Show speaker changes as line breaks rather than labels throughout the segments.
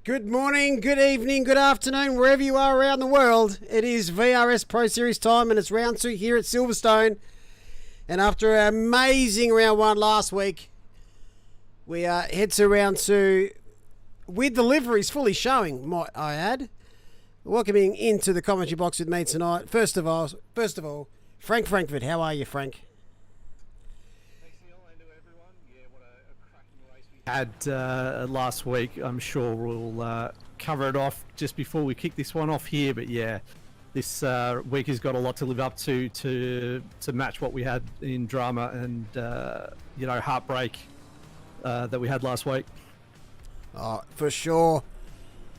Good morning, good evening, good afternoon, wherever you are around the world. It is VRS Pro Series time and it's round 2 here at Silverstone. And after an amazing round 1 last week, we head to round 2 with the liveries fully showing, might I add. Welcoming into the commentary box with me tonight. First of all, Frank Frankfurt. How are you, Frank?
Had last week. I'm sure we'll cover it off just before we kick this one off here. But yeah, this week has got a lot to live up to match what we had in drama and heartbreak that we had last week.
Oh, for sure.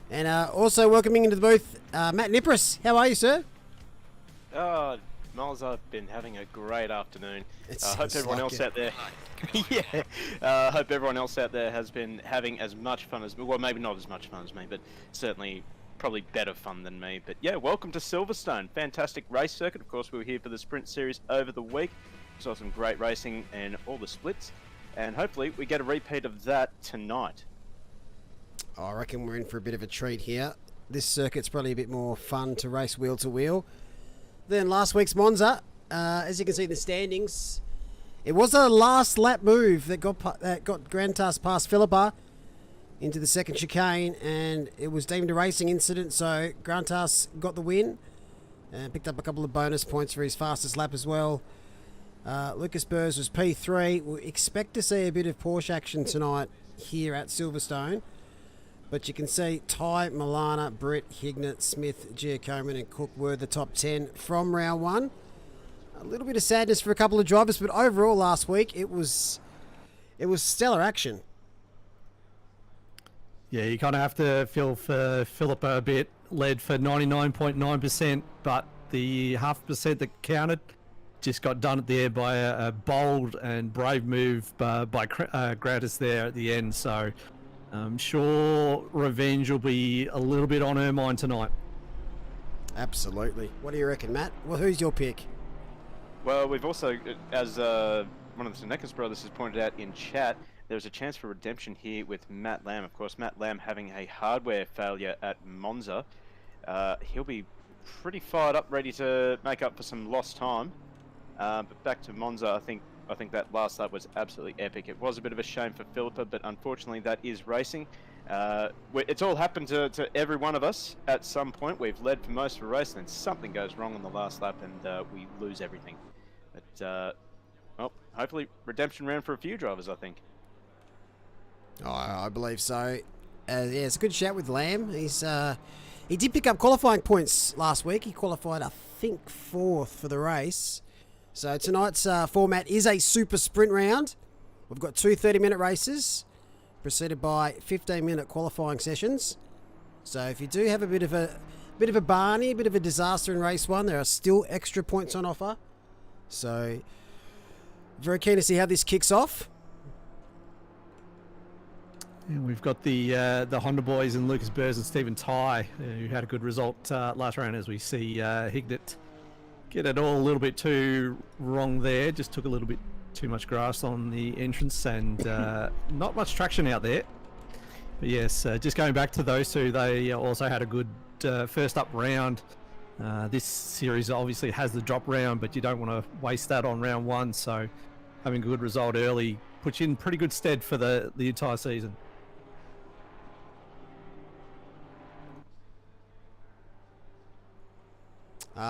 And also welcoming into the booth, Matt Nipris. How are you, sir?
Oh, Miles, I've been having a great afternoon. I hope everyone else out there... hope everyone else out there has been having as much fun as me. Well, maybe not as much fun as me, but certainly probably better fun than me. But yeah, welcome to Silverstone. Fantastic race circuit. Of course, we were here for the sprint series over the week. Saw some great racing and all the splits. And hopefully we get a repeat of that tonight.
I reckon we're in for a bit of a treat here. This circuit's probably a bit more fun to race wheel to wheel than last week's Monza. As you can see in the standings, it was a last lap move that got Grantas past Philippa into the second chicane, and it was deemed a racing incident, so Grantas got the win and picked up a couple of bonus points for his fastest lap as well. Lucas Burrs was P3. We expect to see a bit of Porsche action tonight here at Silverstone, but you can see Ty, Milana, Britt, Hignett, Smith, Giacomin and Cook were the top 10 from round 1. A little bit of sadness for a couple of drivers, but overall last week it was stellar action.
Yeah, you kind of have to feel for Philippa a bit. Led for 99.9%, but the 0.5% that counted just got done there by a bold and brave move by Grantas there at the end. So I'm sure revenge will be a little bit on her mind tonight.
Absolutely. What do you reckon, Matt? Well, who's your pick?
Well, we've also, as one of the Senecas brothers has pointed out in chat, there's a chance for redemption here with Matt Lamb. Of course, Matt Lamb having a hardware failure at Monza. He'll be pretty fired up, ready to make up for some lost time. But back to Monza, I think that last lap was absolutely epic. It was a bit of a shame for Philippa, but unfortunately that is racing. It's all happened to every one of us at some point. We've led for most of the race, and then something goes wrong on the last lap, and we lose everything. But, well, hopefully redemption round for a few drivers, I think.
Oh, I believe so. Yeah, it's a good shout with Lamb. He did pick up qualifying points last week. He qualified, I think, 4th for the race. So tonight's format is a super sprint round. We've got 2 30-minute races, preceded by 15-minute qualifying sessions. So if you do have a bit of a Barney, a bit of a disaster in race 1, there are still extra points on offer. So very keen to see how this kicks off.
And we've got the Honda boys and Lucas Burrs and Stephen Ty, who had a good result last round, as we see Hignett get it all a little bit too wrong there. Just took a little bit too much grass on the entrance and not much traction out there. But yes, just going back to those two, they also had a good first up round. This series obviously has the drop round, but you don't want to waste that on round 1. So having a good result early puts you in pretty good stead for the entire season.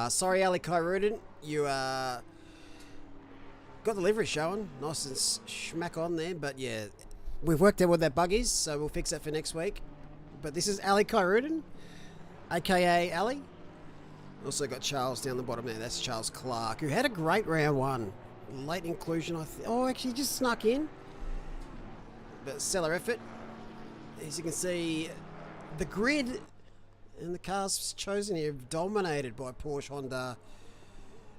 Sorry, Ali Kyrudin, you got the livery showing, nice and schmack on there, but yeah, we've worked out what that bug is, so we'll fix that for next week. But this is Ali Kyrudin, aka Ali. Also got Charles down the bottom there. That's Charles Clark, who had a great round 1, late inclusion. Actually just snuck in, but stellar effort. As you can see, the grid and the cars chosen here dominated by Porsche, Honda,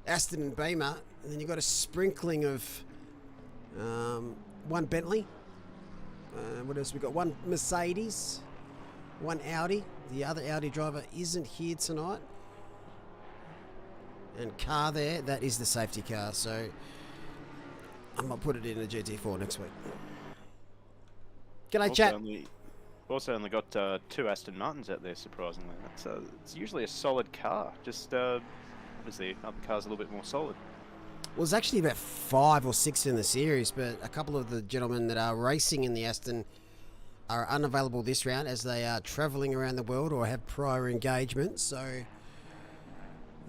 Aston and Beamer. And then you've got a sprinkling of one Bentley. What else? We've got one Mercedes, one Audi. The other Audi driver isn't here tonight. And car there, that is the safety car. So I might put it in a GT4 next week. G'day, chat.
also only got 2 Aston Martins out there, surprisingly. It's usually a solid car. Just obviously, other cars a little bit more solid.
Well, there's actually about 5 or 6 in the series, but a couple of the gentlemen that are racing in the Aston are unavailable this round as they are travelling around the world or have prior engagements. So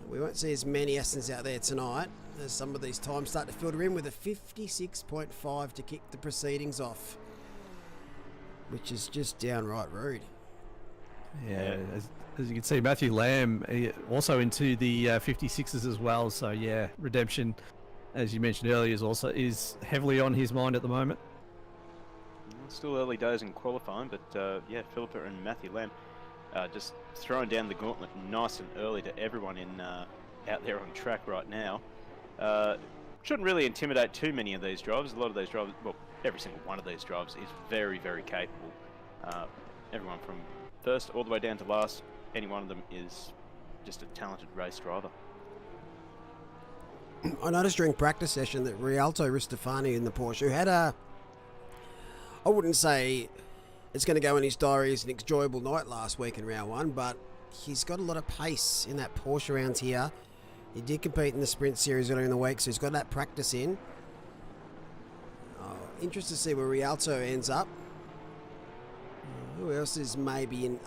we won't see as many Astons out there tonight as some of these times start to filter in with a 56.5 to kick the proceedings off, which is just downright rude.
Yeah, as you can see, Matthew Lamb also into the 56s as well. So yeah, redemption, as you mentioned earlier, is heavily on his mind at the moment.
Still early days in qualifying, but yeah, Philippa and Matthew Lamb just throwing down the gauntlet nice and early to everyone in out there on track right now. Shouldn't really intimidate too many of these drivers. A lot of these drivers, well, every single one of these drivers is very, very capable. Everyone from first all the way down to last, any one of them is just a talented race driver.
I noticed during practice session that Rialto Ristofani in the Porsche, who had I wouldn't say it's going to go in his diary as an enjoyable night last week in round 1, but he's got a lot of pace in that Porsche round here. He did compete in the sprint series earlier in the week, so he's got that practice in. Interested to see where Rialto ends up. Who else is maybe in?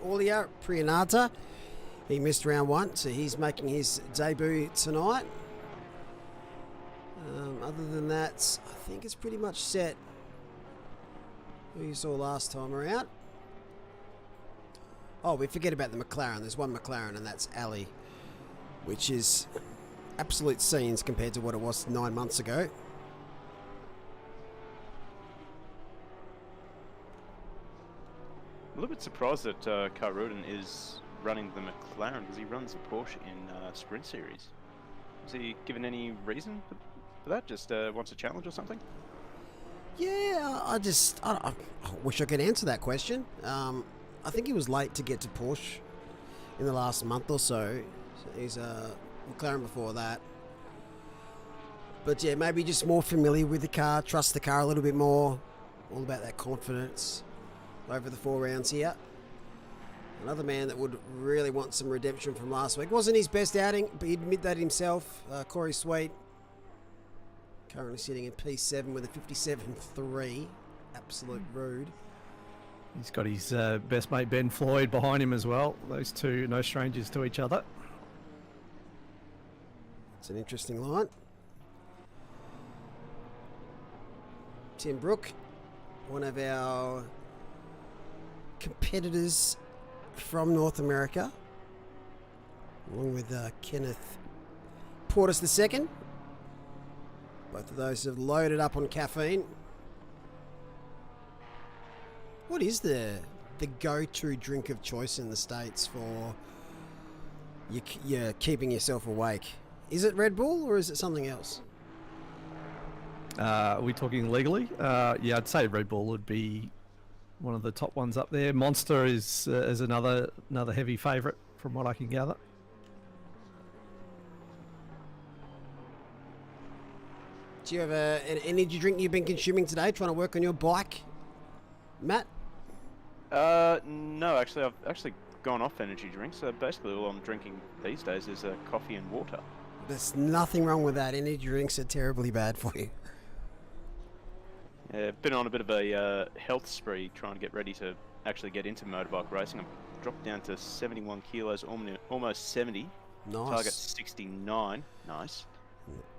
Aulia Prianata. He missed round 1, so he's making his debut tonight. Other than that, I think it's pretty much set. Who you saw last time around. Oh, we forget about the McLaren. There's one McLaren, and that's Ali, which is absolute scenes compared to what it was 9 months ago.
A little bit surprised that Carl Rudin is running the McLaren because he runs the Porsche in Sprint Series. Was he given any reason for that? Just wants a challenge or something?
Yeah, I wish I could answer that question. I think he was late to get to Porsche in the last month or so. He's McLaren before that. But yeah, maybe just more familiar with the car, trust the car a little bit more. All about that confidence over the 4 rounds here. Another man that would really want some redemption from last week. Wasn't his best outing, but he'd admit that himself. Corey Sweet, currently sitting in P7 with a 57.3. Absolute rude.
He's got his best mate Ben Floyd behind him as well. Those two, no strangers to each other.
It's an interesting line. Tim Brook, one of our competitors from North America, along with Kenneth Portis II. Both of those have loaded up on caffeine. What is the go-to drink of choice in the States for you keeping yourself awake? Is it Red Bull or is it something else?
Are we talking legally? Yeah, I'd say Red Bull would be one of the top ones up there. Monster is another heavy favourite from what I can gather.
Do you have an energy drink you've been consuming today, trying to work on your bike, Matt?
No, actually, I've actually gone off energy drinks. So basically, all I'm drinking these days is coffee and water.
There's nothing wrong with that. Energy drinks are terribly bad for you.
Yeah, been on a bit of a health spree trying to get ready to actually get into motorbike racing. I've dropped down to 71 kilos, almost 70.
Nice.
Target 69. Nice.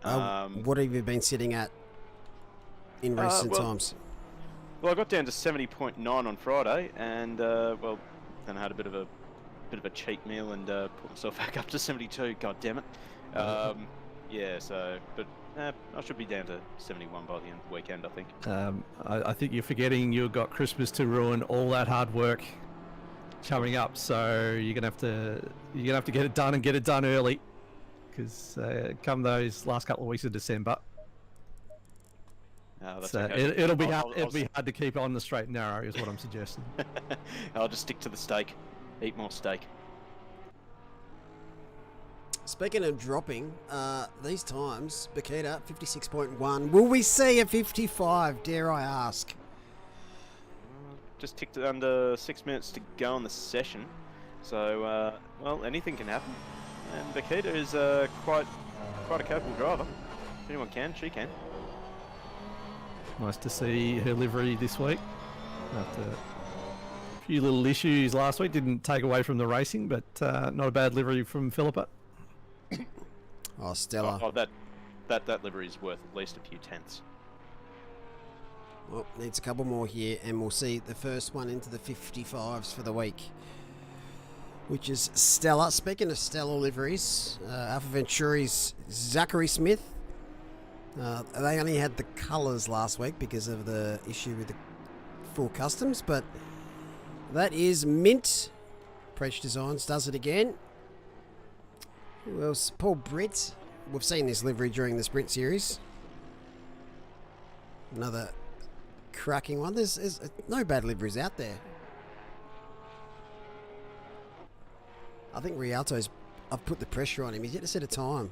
What have you been sitting at in recent times?
Well, I got down to 70.9 on Friday, and well, then I had a bit of a cheat meal and put myself back up to 72. God damn it. Yeah. So, but I should be down to 71 by the end of the weekend, I think.
I think you're forgetting you've got Christmas to ruin, all that hard work coming up. So you're gonna have to get it done and get it done early, because come those last couple of weeks of December.
That's
so
okay.
it'll be hard to keep on the straight and narrow, is what I'm suggesting.
I'll just stick to the steak. Eat more steak.
Speaking of dropping, these times, Bakita, 56.1. Will we see a 55, dare I ask?
just ticked under 6 minutes to go on the session. So, well, anything can happen. And Bakita is quite a capable driver. If anyone can, she can.
Nice to see her livery this week. After a few little issues last week, didn't take away from the racing, but not a bad livery from Philippa.
Oh, Stella.
Oh, that livery is worth at least a few tenths.
Well, needs a couple more here, and we'll see the first one into the 55s for the week, which is Stella. Speaking of Stella liveries, Alpha Venturi's Zachary Smith. They only had the colours last week because of the issue with the full customs, but that is mint. Preach Designs does it again. Who else? Paul Britt. We've seen this livery during the Sprint Series. Another cracking one. There's no bad liveries out there. I think Rialto's... I've put the pressure on him. He's yet to set a time.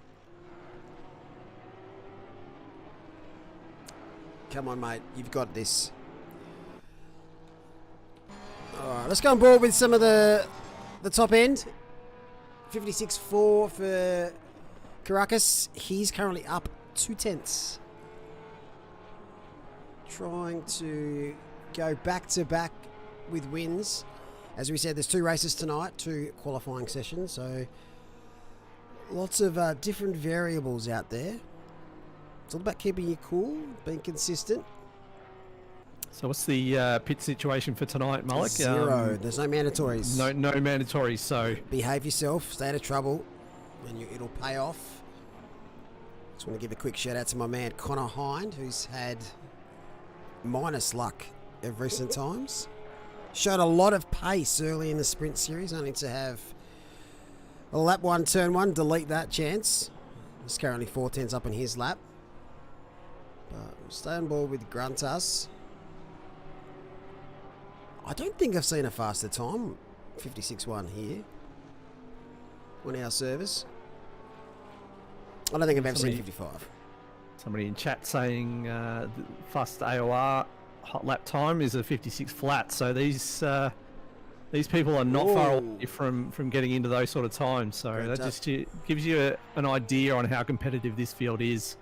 Come on, mate. You've got this. Alright, let's go on board with some of the top end. 56.4 for Caracas. He's currently up 2 tenths. Trying to go back to back with wins. As we said, there's 2 races tonight, 2 qualifying sessions, so lots of different variables out there. It's all about keeping you cool, being consistent.
So what's the pit situation for tonight, Malik?
0. There's no mandatories.
No mandatories, so...
Behave yourself, stay out of trouble, and it'll pay off. Just want to give a quick shout out to my man Connor Hind, who's had minus luck of recent times. Showed a lot of pace early in the Sprint Series, only to have a lap 1, turn 1, delete that chance. He's currently 4 tenths up on his lap. But we'll stay on board with Gruntas. I don't think I've seen a faster time. 56.1 here. On our service. I don't think I've ever seen 55.
Somebody in chat saying the fast AOR hot lap time is a 56 flat. So these people are not far away from getting into those sort of times. So that just gives you an idea on how competitive this field is.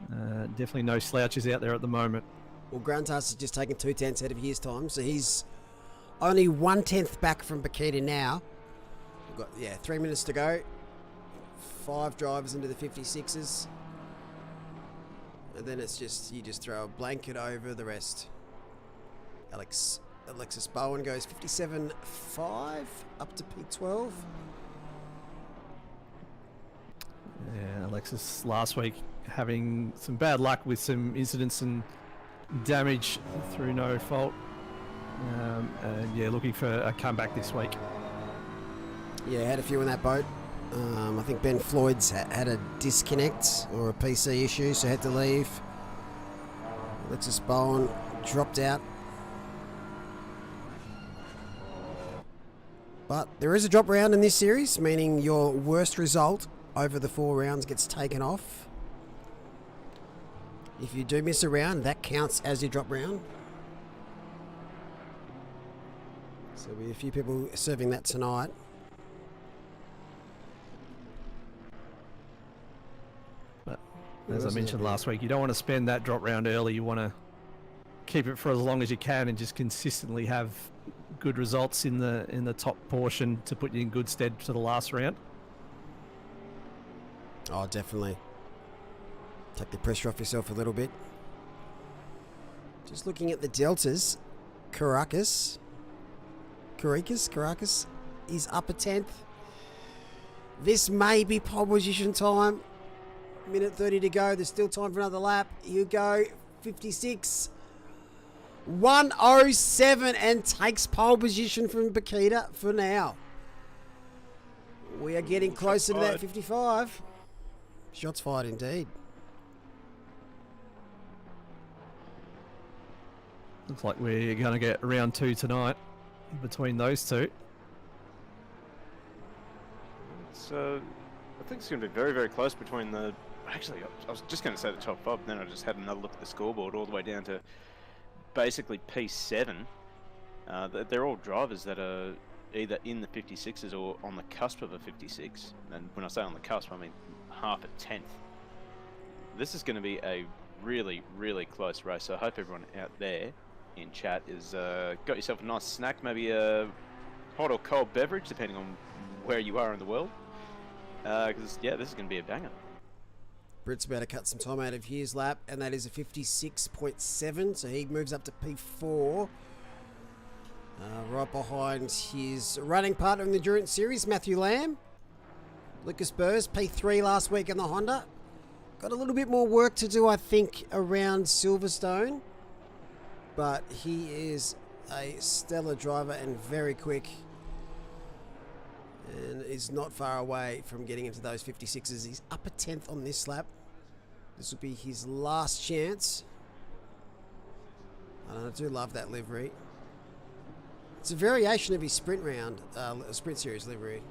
Definitely no slouches out there at the moment.
Well, Gruntas has just taken 2 tenths out of his time, so he's only 1 tenth back from Bakita now. We've got 3 minutes to go. 5 drivers into the 56s, and then it's just you just throw a blanket over the rest. Alexis Bowen goes 57.5 up to P12.
Yeah, Alexis last week having some bad luck with some incidents and damage through no fault. And yeah, looking for a comeback this week.
Yeah, had a few in that boat. I think Ben Floyd's had a disconnect or a PC issue, so had to leave. Alexis Bowen dropped out. But there is a drop round in this series, meaning your worst result over the 4 rounds gets taken off. If you do miss a round, that counts as your drop round. So there'll be a few people serving that tonight.
But as I mentioned last week, you don't want to spend that drop round early. You want to keep it for as long as you can and just consistently have good results in the top portion to put you in good stead for the last round.
Oh, definitely. Take the pressure off yourself a little bit. Just looking at the deltas, Caracas is up a tenth. This may be pole position time. Minute 30 to go. There's still time for another lap. You go 56. 107 and takes pole position from Bakita for now. We are getting closer to that 55. Shots fired indeed.
Looks like we're going to get round 2 tonight between those two.
So I think it's going to be very, very close between the... Actually, I was just going to say the top 5, then I just had another look at the scoreboard all the way down to basically P7. They're all drivers that are either in the 56s or on the cusp of a 56. And when I say on the cusp, I mean half a tenth. This is going to be a really, really close race. So I hope everyone out there in chat is got yourself a nice snack, maybe a hot or cold beverage, depending on where you are in the world. Because, yeah, this is going to be a banger.
Britt's about to cut some time out of his lap, and that is a 56.7, so he moves up to P4. Right behind his running partner in the Endurance Series, Matthew Lamb. Lucas Burrs, P3 last week in the Honda. Got a little bit more work to do, I think, around Silverstone. But he is a stellar driver and very quick. And is not far away from getting into those 56s. He's up a tenth on this lap. This will be his last chance. And I do love that livery. It's a variation of his sprint round, sprint series livery.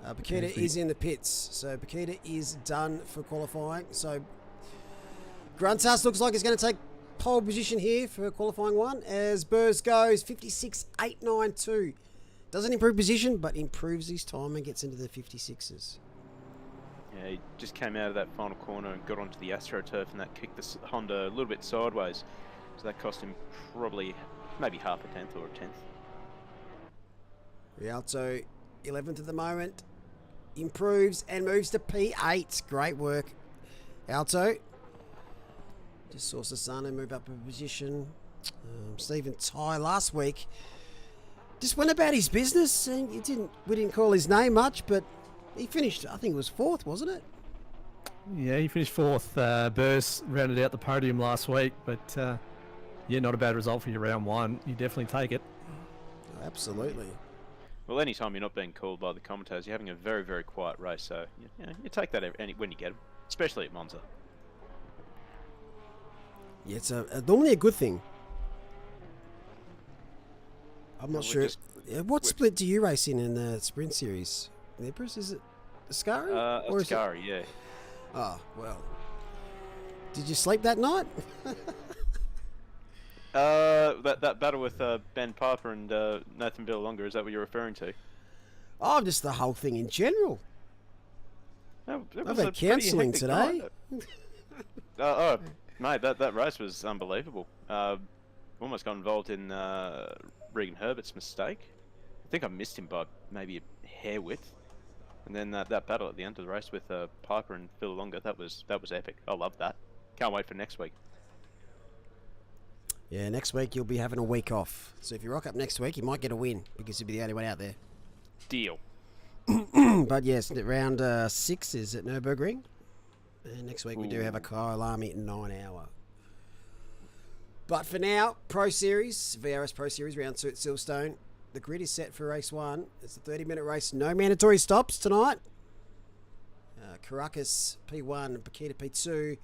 Bakita is in the pits, so Bakita is done for qualifying. So Gruntas looks like he's going to take pole position here for qualifying one as Burrs goes 56.892. Doesn't improve position, but improves his time and gets into the 56s.
Yeah, he just came out of that final corner and got onto the AstroTurf, and that kicked the Honda a little bit sideways. So that cost him probably maybe half a tenth or a tenth. Rialto,
11th at the moment. Improves and moves to P8. Great work, Alto. Just saw Sassano move up a position. Stephen Ty last week just went about his business, and we didn't call his name much, but he finished, I think it was 4th, wasn't it?
Yeah, he finished 4th. Burrs rounded out the podium last week, but yeah, not a bad result for your round one. You definitely take it.
Absolutely.
Well, anytime you're not being called by the commentators, you're having a very, very quiet race, so you take that when you get them, especially at Monza.
Yeah, it's normally a good thing. I'm not sure. What split do you race in the sprint series? Nebris, is it Ascari?
Ascari, yeah.
Oh, well. Did you sleep that night?
That battle with Ben Piper and Nathan Villalonga, is that what you're referring to?
Oh, just the whole thing in general.
I've
had counselling today.
Mate, that race was unbelievable. Almost got involved in Regan Herbert's mistake. I think I missed him by maybe a hair width. And then that battle at the end of the race with Piper and Villalonga, that was epic. I love that. Can't wait for next week.
Yeah, next week you'll be having a week off. So if you rock up next week, you might get a win because you'll be the only one out there.
Deal.
But yes, round 6 is at Nürburgring. And next week we do have a Kyalami 9-hour. But for now, Pro Series, VRS Pro Series, round 2 at Silverstone. The grid is set for race 1. It's a 30-minute race. No mandatory stops tonight. Caracas P1, Bakita P2.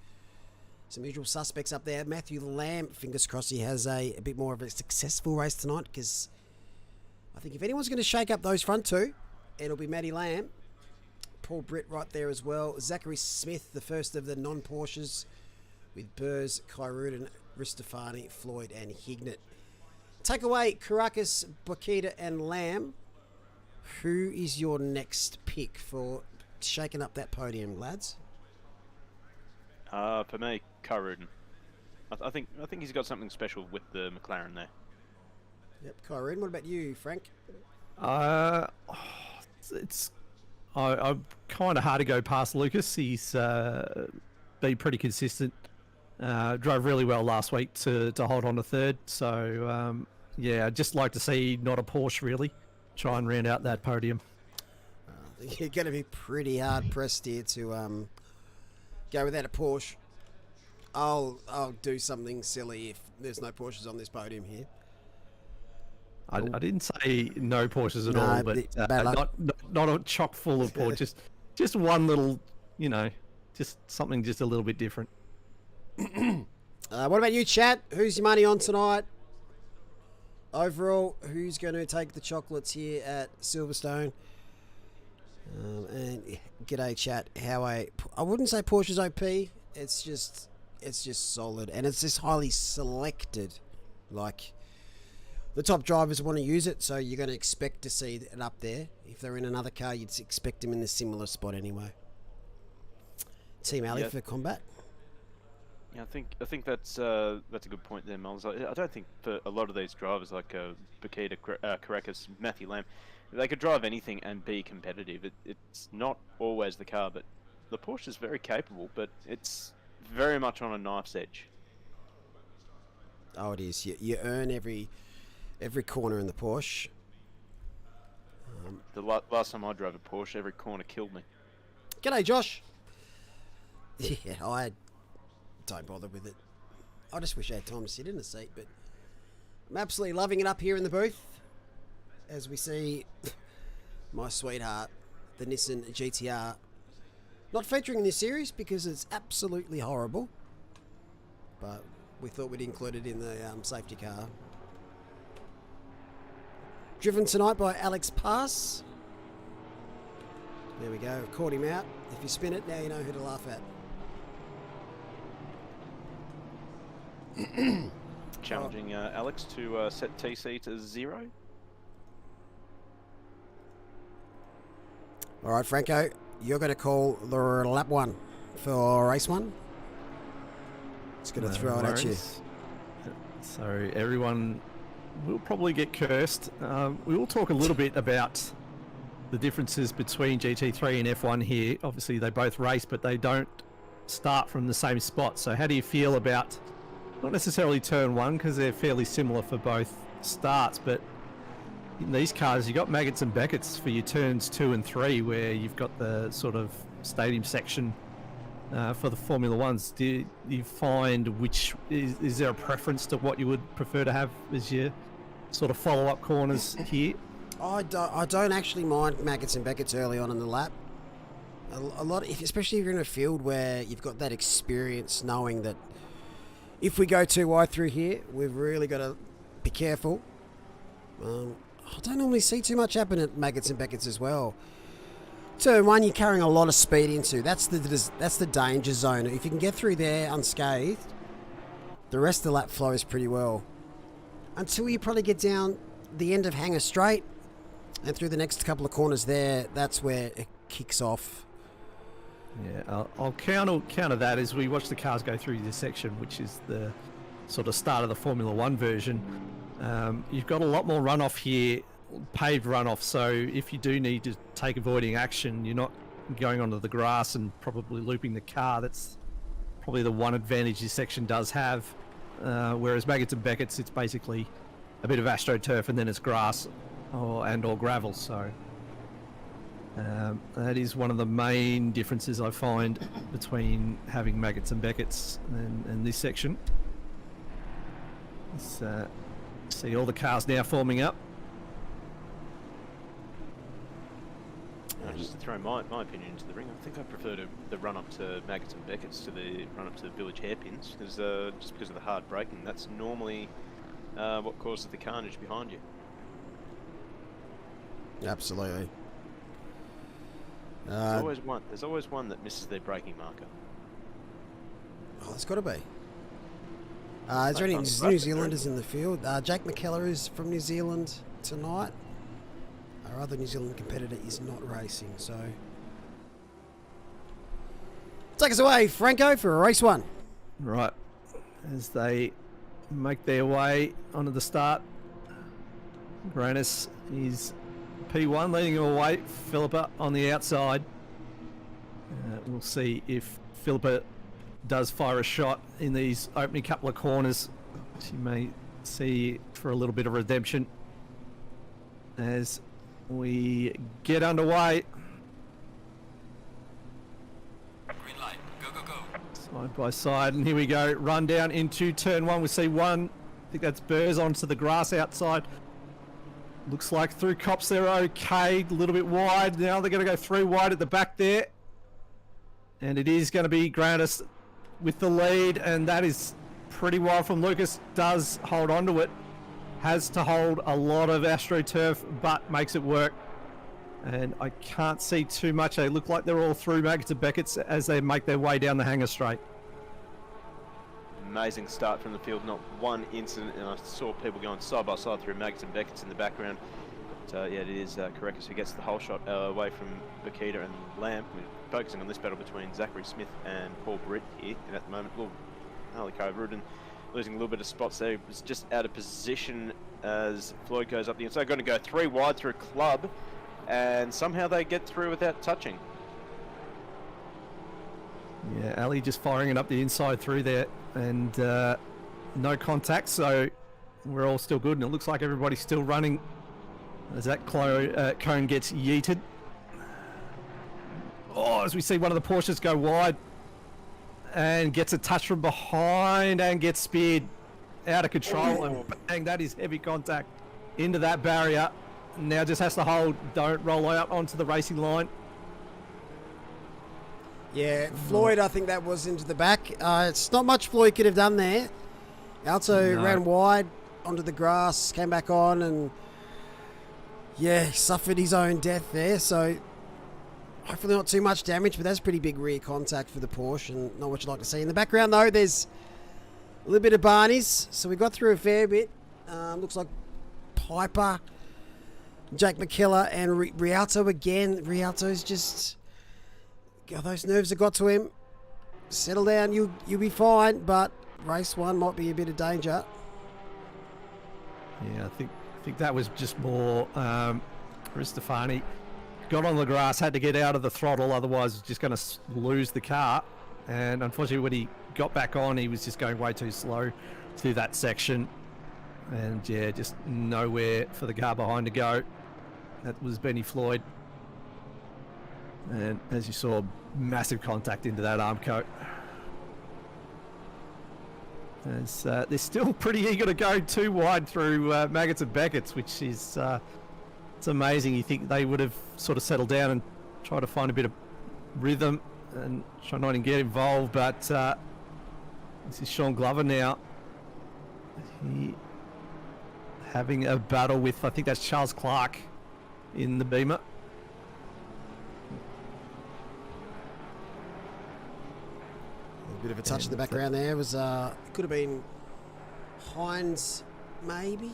Some usual suspects up there. Matthew Lamb, fingers crossed he has a bit more of a successful race tonight, because I think if anyone's going to shake up those front two, it'll be Matty Lamb. Paul Britt right there as well. Zachary Smith, the first of the non-Porsches, with Burrs, Kyrudin, Ristofani, Floyd and Hignett. Take away Caracas, Bakita and Lamb. Who is your next pick for shaking up that podium, lads?
For me, Kyrudin. I think he's got something special with the McLaren there.
Yep, Kyrudin. What about you, Frank?
It's I'm kind of hard to go past Lucas. He's been pretty consistent. Drove really well last week to hold on to third. So yeah, I'd just like to see not a Porsche really try and round out that podium.
I think you're going to be pretty hard pressed here to go without a Porsche. I'll do something silly if there's no Porsches on this podium here.
I didn't say no Porsches at all, but not a chock full of Porsches. Just one little, just something just a little bit different.
What about you, chat? Who's your money on tonight? Overall, who's going to take the chocolates here at Silverstone? And g'day, chat. I wouldn't say Porsche's OP. It's just solid, and it's just highly selected Like, the top drivers want to use it, so you're going to expect to see it up there. If they're in another car, you'd expect them in a similar spot anyway. Team Ali for combat.
Yeah, I think that's a good point there, Miles. I don't think for a lot of these drivers like Bakita, Caracas, Matthew Lamb, they could drive anything and be competitive. It's not always the car, but the Porsche is very capable, but it's very much on a knife's edge.
Oh, it is. You earn every corner in the Porsche.
The last time I drove a Porsche, every corner killed me.
G'day, Josh. Yeah, I don't bother with it. I just wish I had time to sit in a seat, but I'm absolutely loving it up here in the booth as we see my sweetheart, the Nissan GTR, not featuring in this series because it's absolutely horrible, but we thought we'd include it in the safety car. Driven tonight by Alex Pass. There we go, caught him out. If you spin it, now you know who to laugh at.
Challenging Alex to set TC to 0.
All right, Franco, you're going to call the lap 1 for race 1. It's going to throw it at you.
So everyone will probably get cursed. We will talk a little bit about the differences between GT3 and F1 here. Obviously, they both race, but they don't start from the same spot. So how do you feel about, not necessarily turn 1, because they're fairly similar for both starts, but in these cars, you've got Maggots and Beckett's for your turns 2 and 3, where you've got the sort of stadium section for the Formula Ones. Do you find is there a preference to what you would prefer to have as your sort of follow-up corners here?
I don't actually mind Maggots and Beckett's early on in the lap. A lot, especially if you're in a field where you've got that experience, knowing that if we go too wide through here, we've really got to be careful. I don't normally see too much happen at Maggots and Beckett's as well. Turn 1, you're carrying a lot of speed into. That's the danger zone. If you can get through there unscathed, the rest of the lap flows pretty well. Until you probably get down the end of Hangar Straight, and through the next couple of corners there, that's where it kicks off.
Yeah, I'll counter that as we watch the cars go through this section, which is the sort of start of the Formula 1 version. You've got a lot more runoff here, paved runoff, so if you do need to take avoiding action, you're not going onto the grass and probably looping the car. That's probably the one advantage this section does have. Whereas Maggots and Beckett's, it's basically a bit of AstroTurf and then it's grass or gravel, so that is one of the main differences I find between having Maggots and Beckett's and this section. Let's see all the cars now forming up.
Just to throw my opinion into the ring, I think I prefer the run up to Maggots and Beckett's to the run up to the Village Hairpins, because just because of the hard braking. That's normally what causes the carnage behind you.
Absolutely.
There's always one that misses their braking marker.
Oh, there's got to be. Is there any New Zealanders in the field? Jake McKellar is from New Zealand tonight. Our other New Zealand competitor is not racing, so... Take us away, Franco, for race 1.
Right. As they make their way onto the start, Grannis is P1, leading him away. Philippa on the outside. We'll see if Philippa does fire a shot in these opening couple of corners. She may see for a little bit of redemption as we get underway.
Green light. Go, go, go.
Side by side, and here we go. Run down into turn 1. We see one. I think that's Burrs onto the grass outside. Looks like through cops they're okay. A little bit wide. Now they're going to go through wide at the back there. And it is going to be Grandis with the lead, and that is pretty wide from Lucas. Does hold on to it. Has to hold a lot of AstroTurf, but makes it work. And I can't see too much. They look like they're all through Maggots and Beckett's as they make their way down the Hangar Straight.
amazing start from the field, not one incident, and I saw people going side by side through Maggots and Beckett's in the background. But yeah, it is Korekis who gets the whole shot away from Bakita and Lamb. We're focusing on this battle between Zachary Smith and Paul Britt here, and at the moment, Ali Rudin losing a little bit of spots there. He was just out of position as Floyd goes up the inside. Going to go 3 wide through Club, and somehow they get through without touching.
Yeah, Ali just firing it up the inside through there, and no contact, so we're all still good, and it looks like everybody's still running as that cone gets yeeted. Oh, as we see one of the Porsches go wide and gets a touch from behind and gets speared out of control. And bang, that is heavy contact into that barrier. Now just has to hold, don't roll out onto the racing line.
Yeah, Floyd, I think that was into the back. It's not much Floyd could have done there. Alto ran wide onto the grass, came back on, and yeah, suffered his own death there. So hopefully not too much damage, but that's pretty big rear contact for the Porsche, and not what you'd like to see. In the background, though, there's a little bit of Barneys, so we got through a fair bit. Looks like Piper, Jake McKellar, and Rialto again. Rialto's just... God, those nerves have got to him. Settle down, you'll be fine, but race 1 might be a bit of danger.
Yeah, I think that was just more Cristofani got on the grass, had to get out of the throttle, otherwise just going to lose the car. And unfortunately, when he got back on, he was just going way too slow through that section. And yeah, just nowhere for the car behind to go. That was Benny Floyd. And as you saw, massive contact into that arm coat. As, they're still pretty eager to go 2 wide through Maggots and Beckett's, which is it's amazing. You think they would have sort of settled down and tried to find a bit of rhythm and try not to get involved, but this is Sean Glover now. He having a battle with, I think that's Charles Clark in the Beamer.
A bit of a touch in the background there. It was could have been Hines, maybe.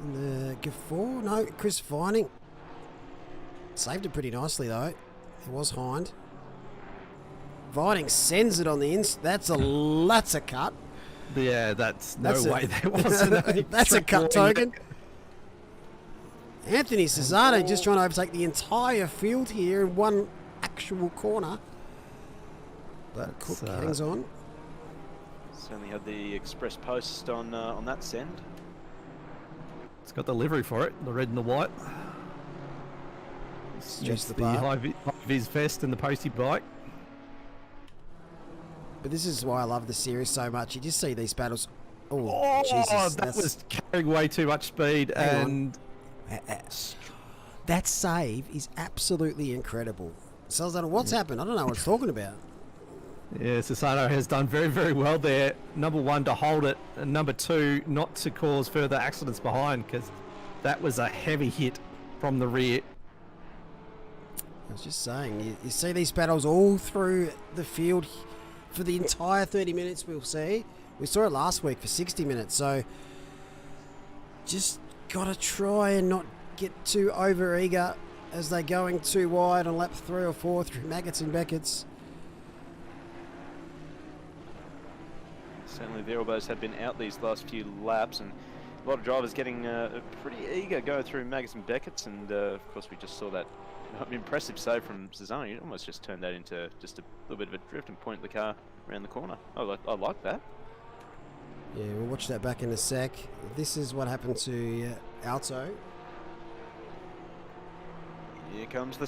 And the Gafford, no, Chris Vining. Saved it pretty nicely though. It was Hind. Vining sends it on the ins. That's a cut.
Yeah, that's no way there wasn't.
That's a cut token. Anthony Cesaro just trying to overtake the entire field here in one actual corner. But Cook hangs on.
Certainly had the express post on that send.
It's got the livery for it, the red and the white.
It's just
the high-vis vest and the postie bike.
But this is why I love the series so much. You just see these battles. Oh, Jesus.
That was carrying way too much speed. And
that save is absolutely incredible. Salzano, what's happened? I don't know what it's talking about.
Yeah, Cesaro has done very, very well there. Number 1, to hold it, and number 2, not to cause further accidents behind, because that was a heavy hit from the rear.
I was just saying, you see these battles all through the field for the entire 30 minutes we'll see. We saw it last week for 60 minutes, so just got to try and not get too over-eager as they're going too wide on lap 3 or 4 through Maggots and Beckett's.
Certainly the elbows have been out these last few laps, and a lot of drivers getting pretty eager going through Maggots and Beckett's, and of course we just saw that impressive save from Cesaro. He almost just turned that into just a little bit of a drift and pointed the car around the corner. I like that.
Yeah, we'll watch that back in a sec. This is what happened to Alto.
Here comes the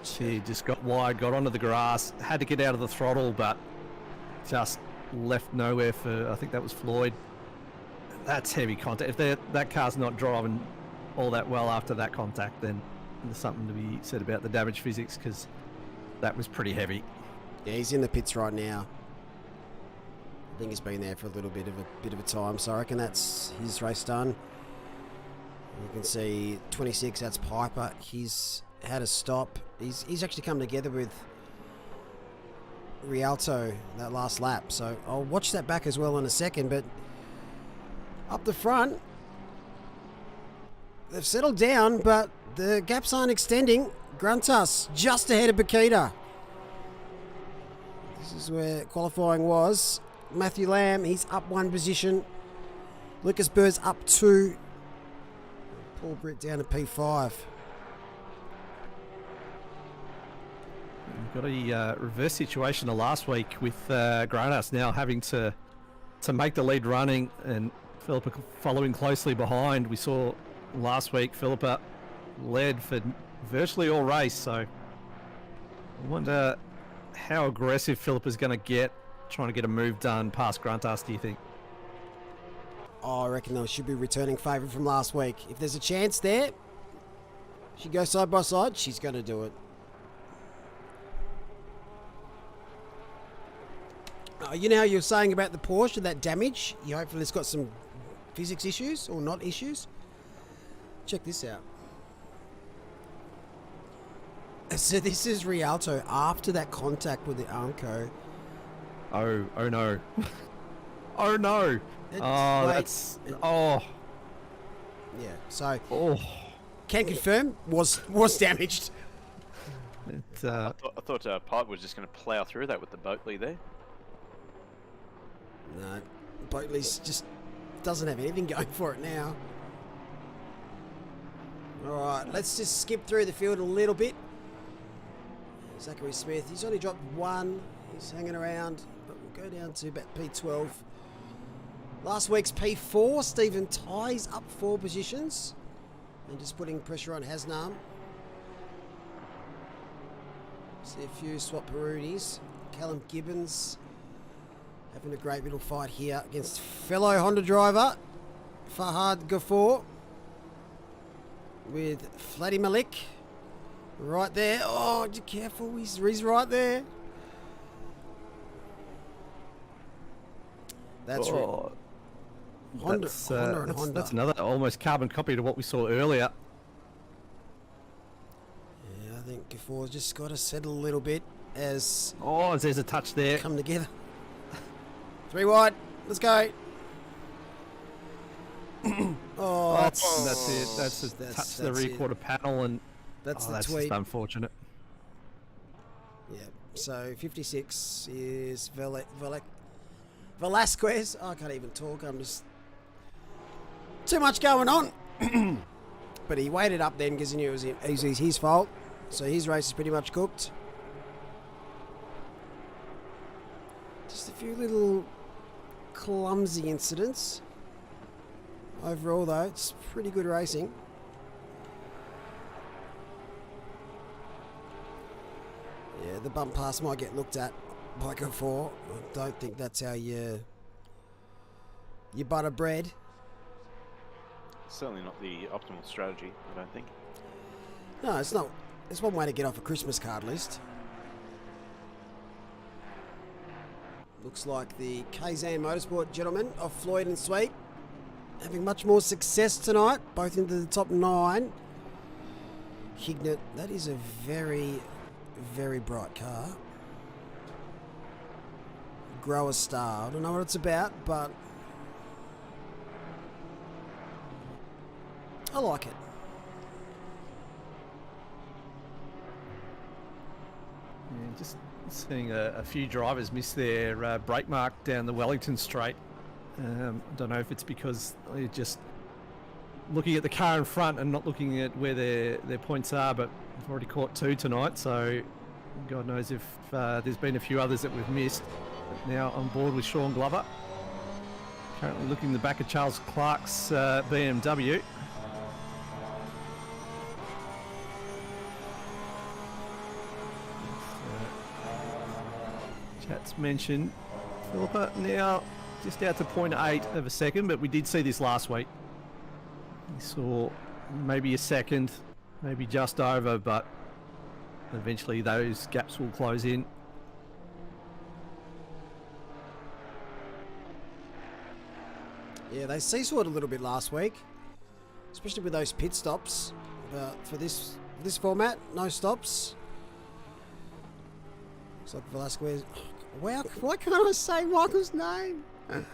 She just got wide, got onto the grass, had to get out of the throttle, but just left nowhere for, I think that was Floyd. That's heavy contact. If that car's not driving all that well after that contact, then there's something to be said about the damage physics, because that was pretty heavy.
Yeah, he's in the pits right now. I think he's been there for a little bit of a time, so I reckon that's his race done. You can see 26, that's Piper. He's had a stop. He's actually come together with Rialto that last lap, so I'll watch that back as well in a second. But up the front, they've settled down, but the gaps aren't extending. Gruntas just ahead of Bakita. This is where qualifying was. Matthew Lamb, he's up 1 position. Lucas Burr's up 2. Paul Britt down to P5.
We've got a reverse situation of last week with Gruntas now having to make the lead running and Philippa following closely behind. We saw last week Philippa led for virtually all race, so I wonder how aggressive Philippa's going to get trying to get a move done past Gruntas, do you think?
Oh, I reckon they should be returning favourite from last week. If there's a chance there, she goes side by side, she's going to do it. You know how you're saying about the Porsche, that damage? You hopefully it's got some physics issues or not issues. Check this out. So this is Rialto after that contact with the Armco.
Oh no. Oh no.
Yeah, so can confirm was damaged.
I thought Pipe was just going to plough through that with the Boatley there.
No, Boatley's just doesn't have anything going for it now. Alright, let's just skip through the field a little bit. Zachary Smith, he's only dropped 1. He's hanging around, but we'll go down to about P12. Last week's P4, Stephen Tighe's up 4 positions. And just putting pressure on Hasnam. See a few swap Perudis. Callum Gibbons having a great little fight here against fellow Honda driver Fahad Ghafour with Flatty Malik right there. Oh, be careful, he's right there. That's right. Honda and Honda.
That's another almost carbon copy to what we saw earlier.
Yeah, I think Ghafour's just got to settle a little bit as...
Oh, there's a touch there.
Come together. 3 wide. Let's go.
That's it. That's touch the rear quarter panel, and
that's the
that's
tweet.
just unfortunate.
Yeah. So 56 is Velasquez. I can't even talk. I'm just too much going on. But he waited up then because he knew it was his fault. So his race is pretty much cooked. Just a few little clumsy incidents. Overall, though, it's pretty good racing. Yeah, the bump pass might get looked at by Ghafour. I don't think that's how you butter bread.
Certainly not the optimal strategy, I don't think.
No, it's not. It's one way to get off a Christmas card list. Looks like the Kazan Motorsport gentlemen of Floyd and Sweet having much more success tonight, both into the top 9. Hignett, that is a very, very bright car. Grower Star, I don't know what it's about, but I like it.
Yeah, just seeing a few drivers miss their brake mark down the Wellington straight. Don't know if it's because they're just looking at the car in front and not looking at where their points are, but we've already caught 2 tonight, so God knows if there's been a few others that we've missed. But now on board with Sean Glover. Currently looking in the back of Charles Clark's BMW. Chat's mentioned Philippa now just out to 0.8 of a second, but we did see this last week. We saw maybe a second, maybe just over, but eventually those gaps will close in.
Yeah, they seesawed a little bit last week, especially with those pit stops. But for this format, no stops. Looks like Velasquez. Wow, why can't I say Michael's name? I'm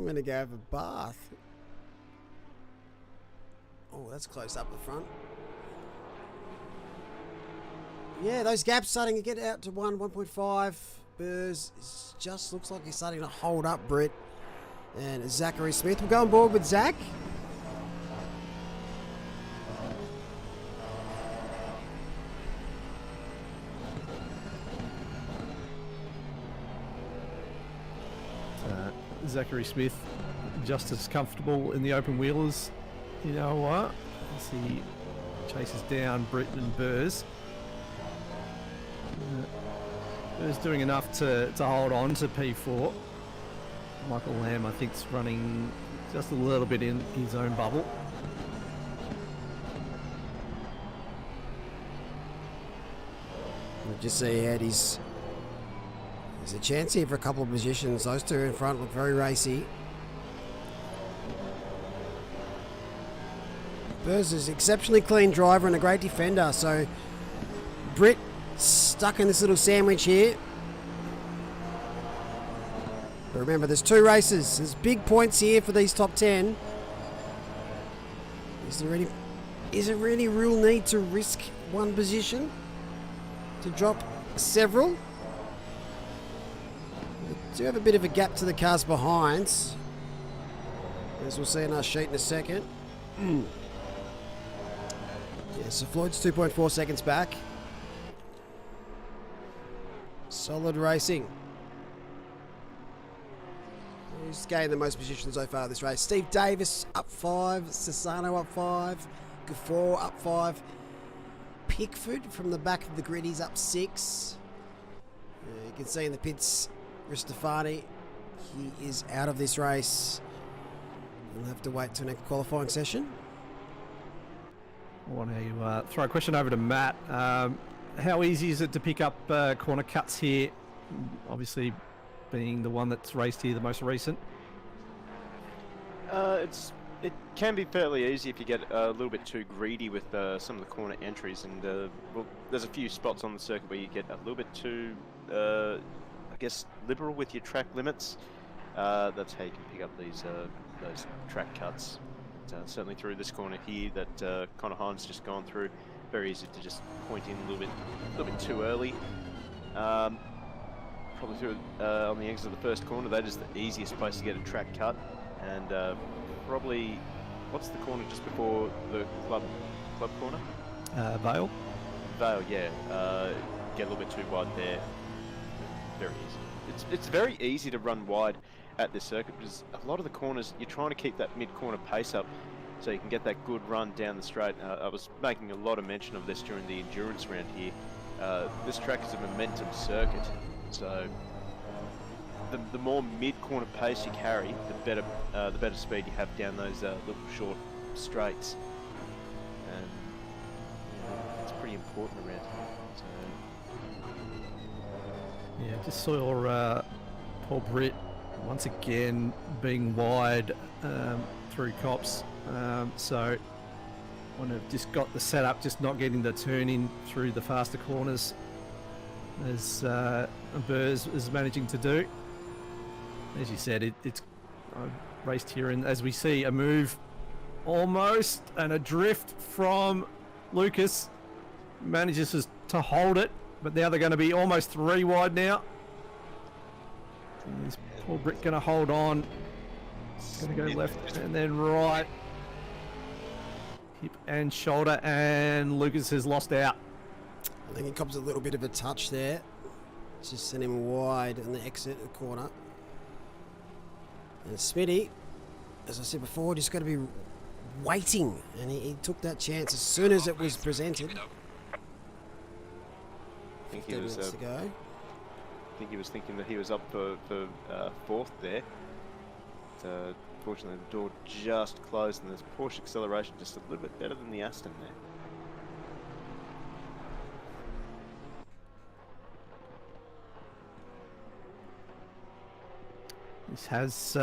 going to go for Bath. Oh, that's close up the front. Yeah, those gaps starting to get out to 1.5. Burrs just looks like he's starting to hold up Britt and Zachary Smith. We'll go on board with Zach.
Zachary Smith just as comfortable in the open wheel as you know what, as he chases down Britt and Burrs. Burrs doing enough to hold on to P4. Michael Lamb, I think, is running just a little bit in his own bubble.
We'll just see how there's a chance here for a couple of positions. Those two in front look very racy. Burrs is an exceptionally clean driver and a great defender, so Britt stuck in this little sandwich here. But remember, there's 2 races. There's big points here for these top 10. Is there any real need to risk one position to drop several? We do have a bit of a gap to the cars behind, as we'll see in our sheet in a second. Yeah, so Floyd's 2.4 seconds back. Solid racing. Who's gained the most positions so far this race? Steve Davis up 5, Sassano up 5, Gafford up 5, Pickford from the back of the grid, he's up 6. You can see in the pits, Ristofani, he is out of this race. We'll have to wait till next qualifying session.
I want to throw a question over to Matt. How easy is it to pick up corner cuts here? Obviously, being the one that's raced here the most recent.
It can be fairly easy if you get a little bit too greedy with some of the corner entries, and well, there's a few spots on the circuit where you get a little bit too, I guess, liberal with your track limits. That's how you can pick up these those track cuts. Certainly through this corner here that Connor Hines just gone through, very easy to just point in a little bit too early. Probably through on the exit of the first corner, that is the easiest place to get a track cut, and probably what's the corner just before the club corner?
Vale.
Vale, yeah. Get a little bit too wide there. Very easy. It's very easy to run wide at this circuit because a lot of the corners you're trying to keep that mid-corner pace up so you can get that good run down the straight. I was making a lot of mention of this during the endurance round here. This track is a momentum circuit, so the more mid-corner pace you carry, the better speed you have down those little short straights, and it's pretty important around here. So.
Yeah, just saw Paul Britt once again being wide through cops, so want to just got the setup, just not getting the turn in through the faster corners as Burrs is managing to do. As you said, it's raced here, and as we see a move almost and a drift from Lucas, manages to hold it, but now they're going to be almost 3 wide now. Is Paul Britt going to hold on? Going to go left and then right. Hip and shoulder, and Lucas has lost out.
I think he cops a little bit of a touch there. Just sent him wide on the exit of the corner. And Smitty, as I said before, just got to be waiting, and he took that chance as soon as it was presented.
I think he was.
Minutes to go.
I think he was thinking that he was up for 4th there. But, fortunately, the door just closed, and there's Porsche acceleration just a little bit better than the Aston there.
This has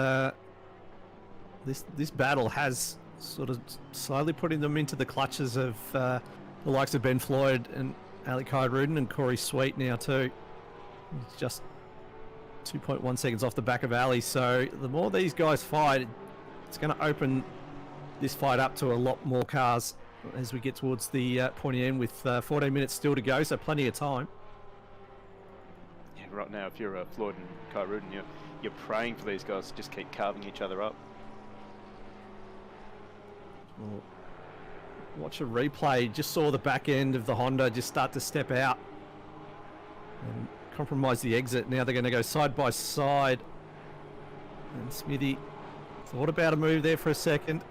this battle has sort of slowly putting them into the clutches of the likes of Ben Floyd and Ali Rudin and Corey Sweet now too. He's just 2.1 seconds off the back of Ali. So the more these guys fight, it's going to open this fight up to a lot more cars as we get towards the pointy end with 14 minutes still to go, so plenty of time.
Yeah, right now, if you're Floyd and Kai Rudin, you're praying for these guys to just keep carving each other up.
Well, watch a replay. Just saw the back end of the Honda just start to step out and compromise the exit. Now they're going to go side by side. And Smithy thought about a move there for a second.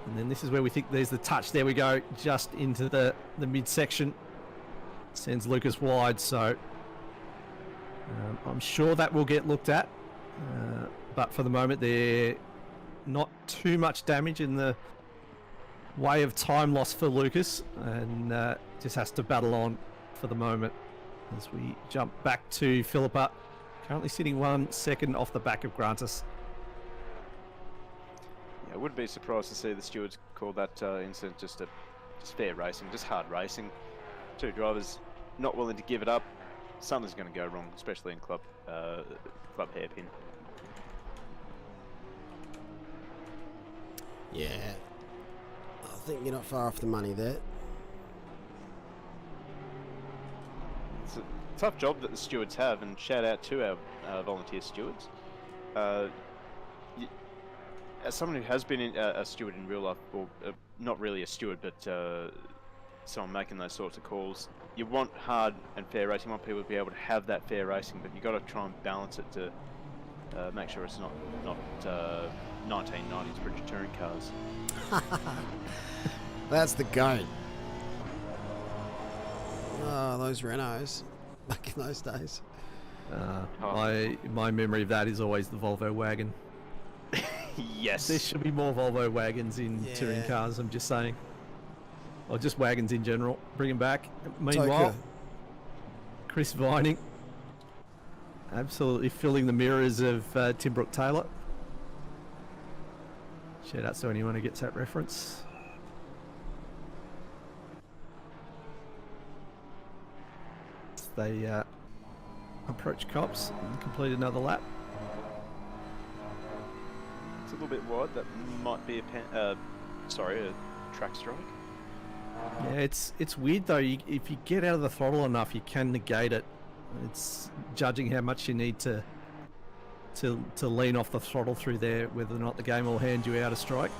And then this is where we think there's the touch. There we go, just into the midsection. Sends Lucas wide, so I'm sure that will get looked at. But for the moment, there not too much damage in the way of time loss for Lucas, and just has to battle on for the moment. As we jump back to Philippa, currently sitting 1 second off the back of Grantis.
I wouldn't be surprised to see the stewards call that incident just fair racing, just hard racing. Two drivers not willing to give it up. Something's going to go wrong, especially in club hairpin.
Yeah, I think you're not far off the money there.
It's a tough job that the stewards have, and shout out to our volunteer stewards. As someone who has been a steward in real life, or not really a steward, but someone making those sorts of calls, you want hard and fair racing. You want people to be able to have that fair racing, but you've got to try and balance it to make sure it's not 1990s British touring cars.
That's the goat. Oh, those Renaults back in those days.
My memory of that is always the Volvo wagon.
Yes.
There should be more Volvo wagons in touring cars, I'm just saying. Or just wagons in general. Bring them back. Meanwhile,
Toka.
Chris Vining absolutely filling the mirrors of Tim Brooke Taylor. Shout out to anyone who gets that reference. They approach cops and complete another lap.
It's a little bit wide. That might be a track strike.
Yeah, it's weird though. If you get out of the throttle enough, you can negate it. It's judging how much you need to lean off the throttle through there, whether or not the game will hand you out a strike.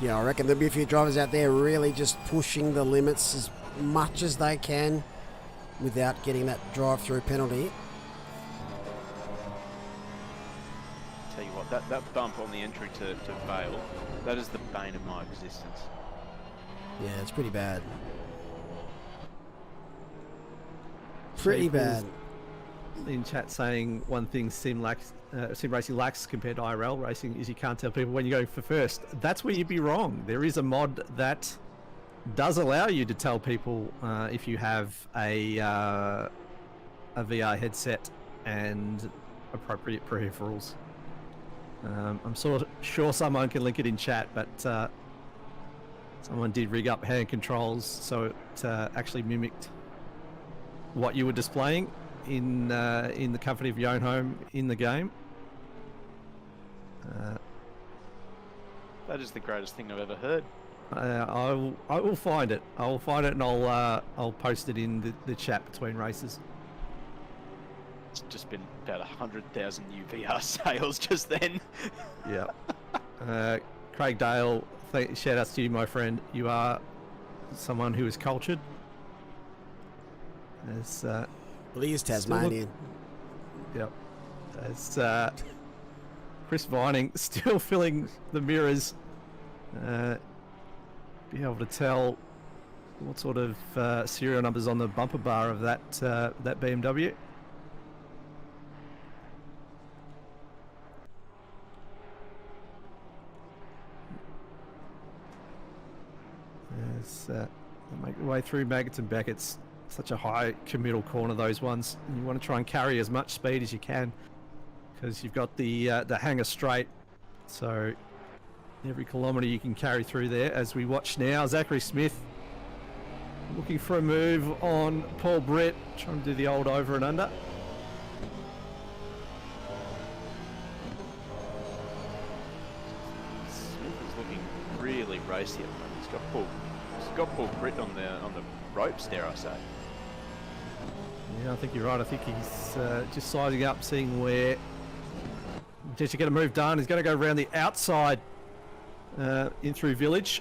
Yeah, I reckon there'll be a few drivers out there really just pushing the limits as much as they can without getting that drive-through penalty.
Tell you what, that bump on the entry to Vale, that is the bane of my existence.
Yeah, it's pretty bad. Pretty bad.
In chat saying one thing sim racing lacks compared to IRL racing is you can't tell people when you're going for first. That's where you'd be wrong. There is a mod that does allow you to tell people if you have a VR headset and appropriate peripherals. I'm sure someone can link it in chat, but someone did rig up hand controls so it actually mimicked what you were displaying in the comfort of your own home in the game.
That is the greatest thing I've ever heard.
I will find it. I will find it and I'll post it in the chat between races.
It's just been about 100,000 new VR sales just then.
Yeah. Craig Dale, shout outs to you, my friend. You are someone who is cultured. As
Well, he is Tasmanian.
Yep. As Chris Vining still filling the mirrors. Be able to tell what sort of serial numbers on the bumper bar of that BMW. As make your way through Maggots and Beckett's. Such a high committal corner, those ones. And you want to try and carry as much speed as you can because you've got the hanger straight. So every kilometre you can carry through there. As we watch now, Zachary Smith looking for a move on Paul Britt, trying to do the old over and under.
Smith is looking really racy at the moment. He's got Paul Britt on the ropes, dare I say.
Yeah, I think you're right. I think he's just sizing up, seeing where just to get a move done. He's going to go around the outside in through Village.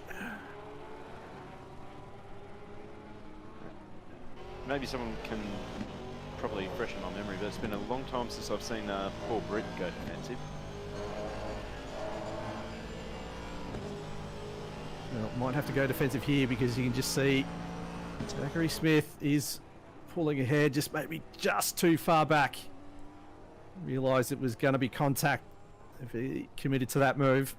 Maybe someone can probably freshen my memory, but it's been a long time since I've seen Paul Britt go defensive.
Well, might have to go defensive here because you can just see Zachary Smith is pulling ahead, just maybe just too far back. Realised it was going to be contact if he committed to that move.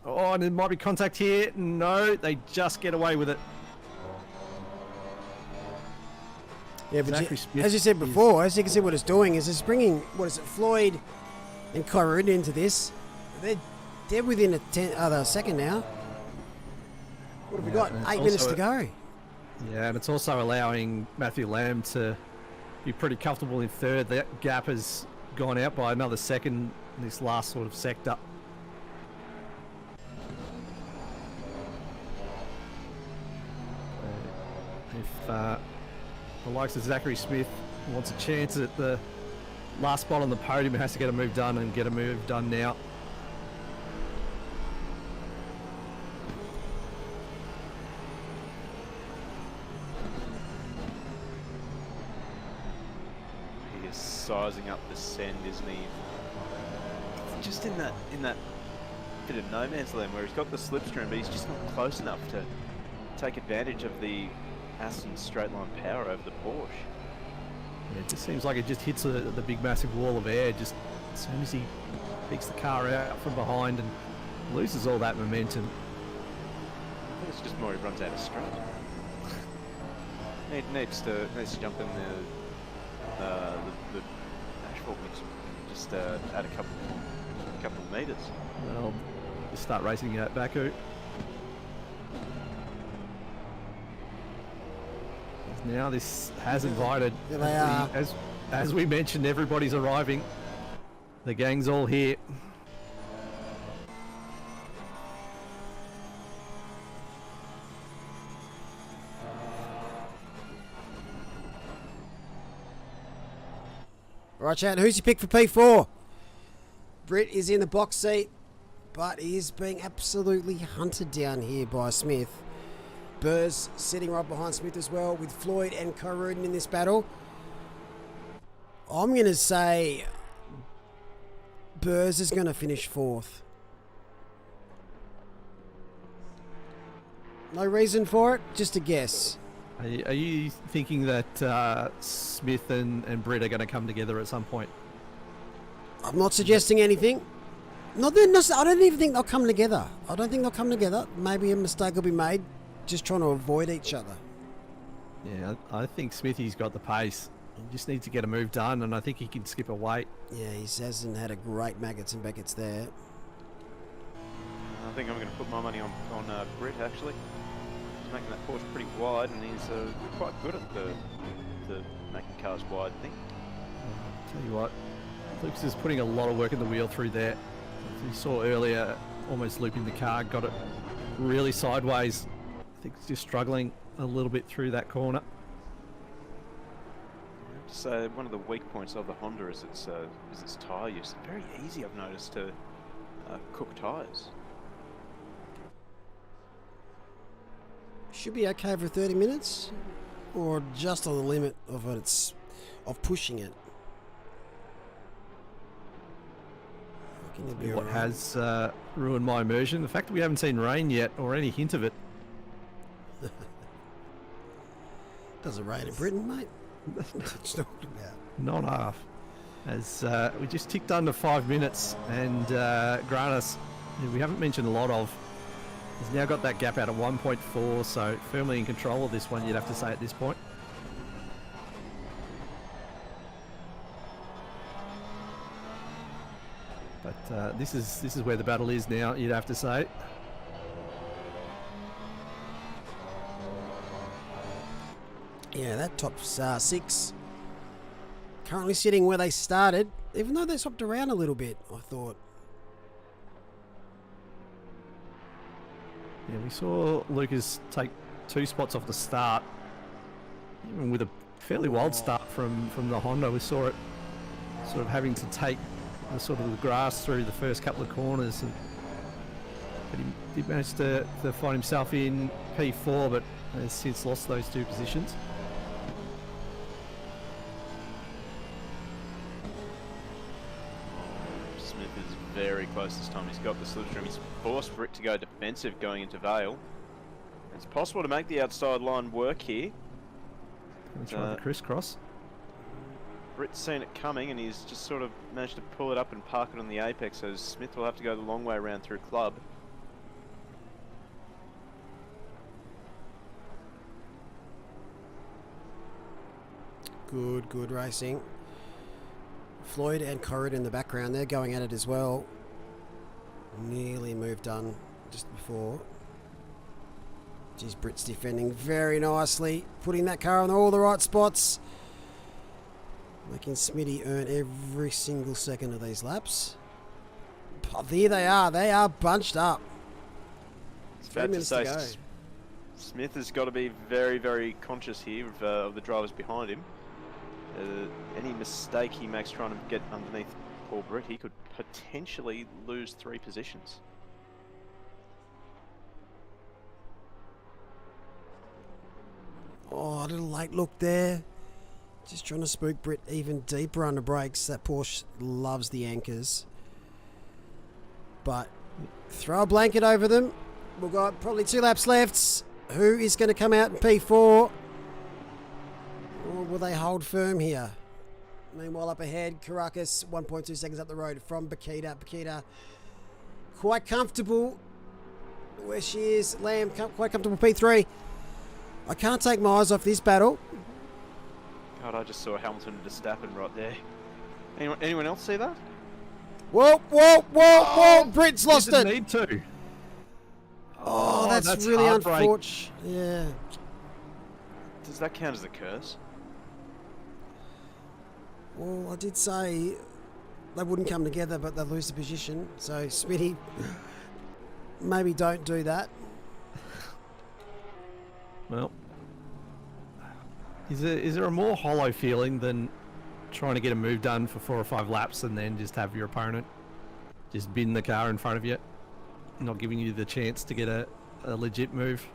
Oh, and it might be contact here. No, they just get away with it.
Yeah, but as you said before, as you can see what it's doing is it's bringing, Floyd and Kyrud into this. They're within a second now. What have we got? 8 minutes to go.
Yeah, and it's also allowing Matthew Lamb to be pretty comfortable in third. That gap has gone out by another second in this last sort of sector. If the likes of Zachary Smith wants a chance at the last spot on the podium, he has to get a move done and get a move done now.
He is sizing up the send, isn't he? Just in that bit of no man's land where he's got the slipstream, but he's just not close enough to take advantage of the Aston straight line power over the Porsche.
Yeah, it just seems like it just hits the big massive wall of air just as soon as he picks the car out from behind and loses all that momentum.
I think it's just more he runs out of straight. needs to jump in the asphalt mix, just add a couple of meters.
Well, just start racing at Baku. Now this has invited,
Here they are.
As we mentioned, everybody's arriving. The gang's all here.
Right, chat. Who's your pick for P4? Britt is in the box seat, but he is being absolutely hunted down here by Smith. Burrs sitting right behind Smith as well, with Floyd and Kyrudin in this battle. I'm going to say Burrs is going to finish fourth. No reason for it, just a guess.
Are you thinking that Smith and Britt are going to come together at some point?
I'm not suggesting anything. I don't even think they'll come together. I don't think they'll come together. Maybe a mistake will be made, just trying to avoid each other.
Yeah, I think Smithy's got the pace. He just needs to get a move done, and I think he can skip a weight.
Yeah, he hasn't had a great Maggots and Beckett's there.
I think I'm going to put my money on Britt, actually. He's making that Porsche pretty wide, and he's quite good at the making cars wide thing.
Tell you what, Lucas is putting a lot of work in the wheel through there. As you saw earlier, almost looping the car, got it really sideways. I think he's just struggling a little bit through that corner.
So one of the weak points of the Honda is its tyre use. It's very easy, I've noticed, to cook tyres.
Should be okay for 30 minutes, or just on the limit of pushing it.
What has ruined my immersion? The fact that we haven't seen rain yet, or any hint of it.
Doesn't rain in Britain, mate. That's not about.
Not half. As we just ticked under 5 minutes, and Granis, who we haven't mentioned a lot of, has now got that gap out at 1.4, so firmly in control of this one, you'd have to say at this point. But this is where the battle is now, you'd have to say.
Yeah, that top 6 currently sitting where they started, even though they swapped around a little bit, I thought.
Yeah, we saw Lucas take 2 spots off the start, even with a fairly wild start from the Honda. We saw it sort of having to take the sort of the grass through the first couple of corners, but he did manage to find himself in P4, but has since lost those 2 positions.
Smith is very close this time. He's got the slipstream. He's forced Britt to go defensive going into Vale. It's possible to make the outside line work here.
Let's try the crisscross.
Britt's seen it coming and he's just sort of managed to pull it up and park it on the apex, so Smith will have to go the long way around through club.
Good racing. Floyd and Corrid in the background, they're going at it as well. Nearly moved done just before. Geez, Britt's defending very nicely, putting that car on all the right spots. Making Smitty earn every single second of these laps. Oh, there they are bunched up.
It's
3
fair to
minutes
say
to go.
Smith has got to be very, very conscious here of the drivers behind him. Any mistake he makes trying to get underneath Paul Britt, he could potentially lose 3 positions.
Oh, a little late look there. Just trying to spook Britt even deeper under brakes. That Porsche loves the anchors. But throw a blanket over them. We've got probably 2 laps left. Who is going to come out in P4? Or will they hold firm here? Meanwhile, up ahead, Caracas 1.2 seconds up the road from Bakita. Bakita quite comfortable where she is. Lamb quite comfortable P3. I can't take my eyes off this battle.
God, I just saw Hamilton and Verstappen right there. Anyone else see that?
Whoa! Britt's lost it.
Didn't need to.
Oh, that's really unfortunate. Yeah.
Does that count as a curse?
Well, I did say they wouldn't come together, but they'll lose the position. So, Smitty, maybe don't do that.
Well, is there a more hollow feeling than trying to get a move done for 4 or 5 laps and then just have your opponent just bin the car in front of you, not giving you the chance to get a legit move?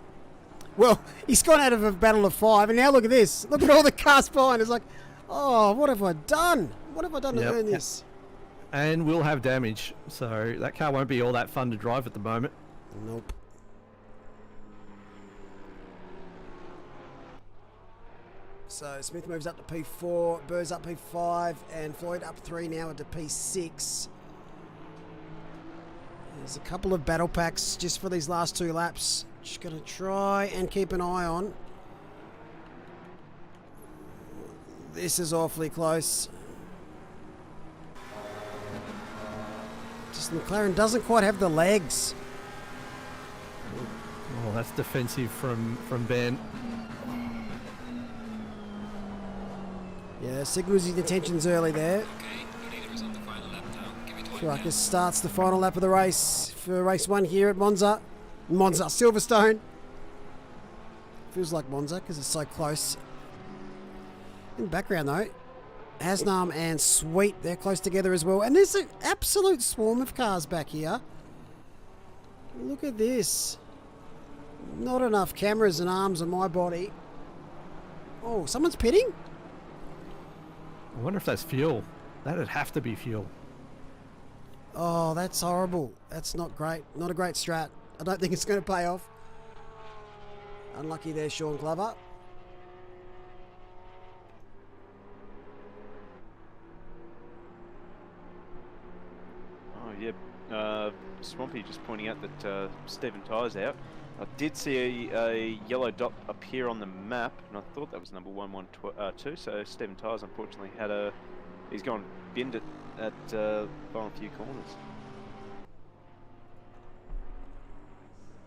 Well, he's gone out of a battle of 5, and now look at this. Look at all the cars behind. It's like, oh, what have I done? What have I done to earn this?
And we'll have damage, so that car won't be all that fun to drive at the moment.
Nope. So Smith moves up to P4, Burr's up P5, and Floyd up 3 now into P6. There's a couple of battle packs just for these last 2 laps. Just going to try and keep an eye on. This is awfully close. Just McLaren doesn't quite have the legs.
Oh, that's defensive from Ben.
Yeah, signals his intentions early there.
Okay, your leader is on the final lap now. Give it 20
Caracas starts the final lap of the race for race 1 here at Monza. Silverstone. Feels like Monza because it's so close. In the background though, Hasnam and Sweet, they're close together as well. And there's an absolute swarm of cars back here. Look at this. Not enough cameras and arms on my body. Oh, someone's pitting?
I wonder if that's fuel. That'd have to be fuel.
Oh, that's horrible. That's not great. Not a great strat. I don't think it's going to pay off. Unlucky there, Sean Glover.
Oh, yeah. Swampy just pointing out that Stephen Tyre's out. I did see a yellow dot appear on the map, and I thought that was number 112. So Stephen Tyres unfortunately he's gone binned it at final few corners.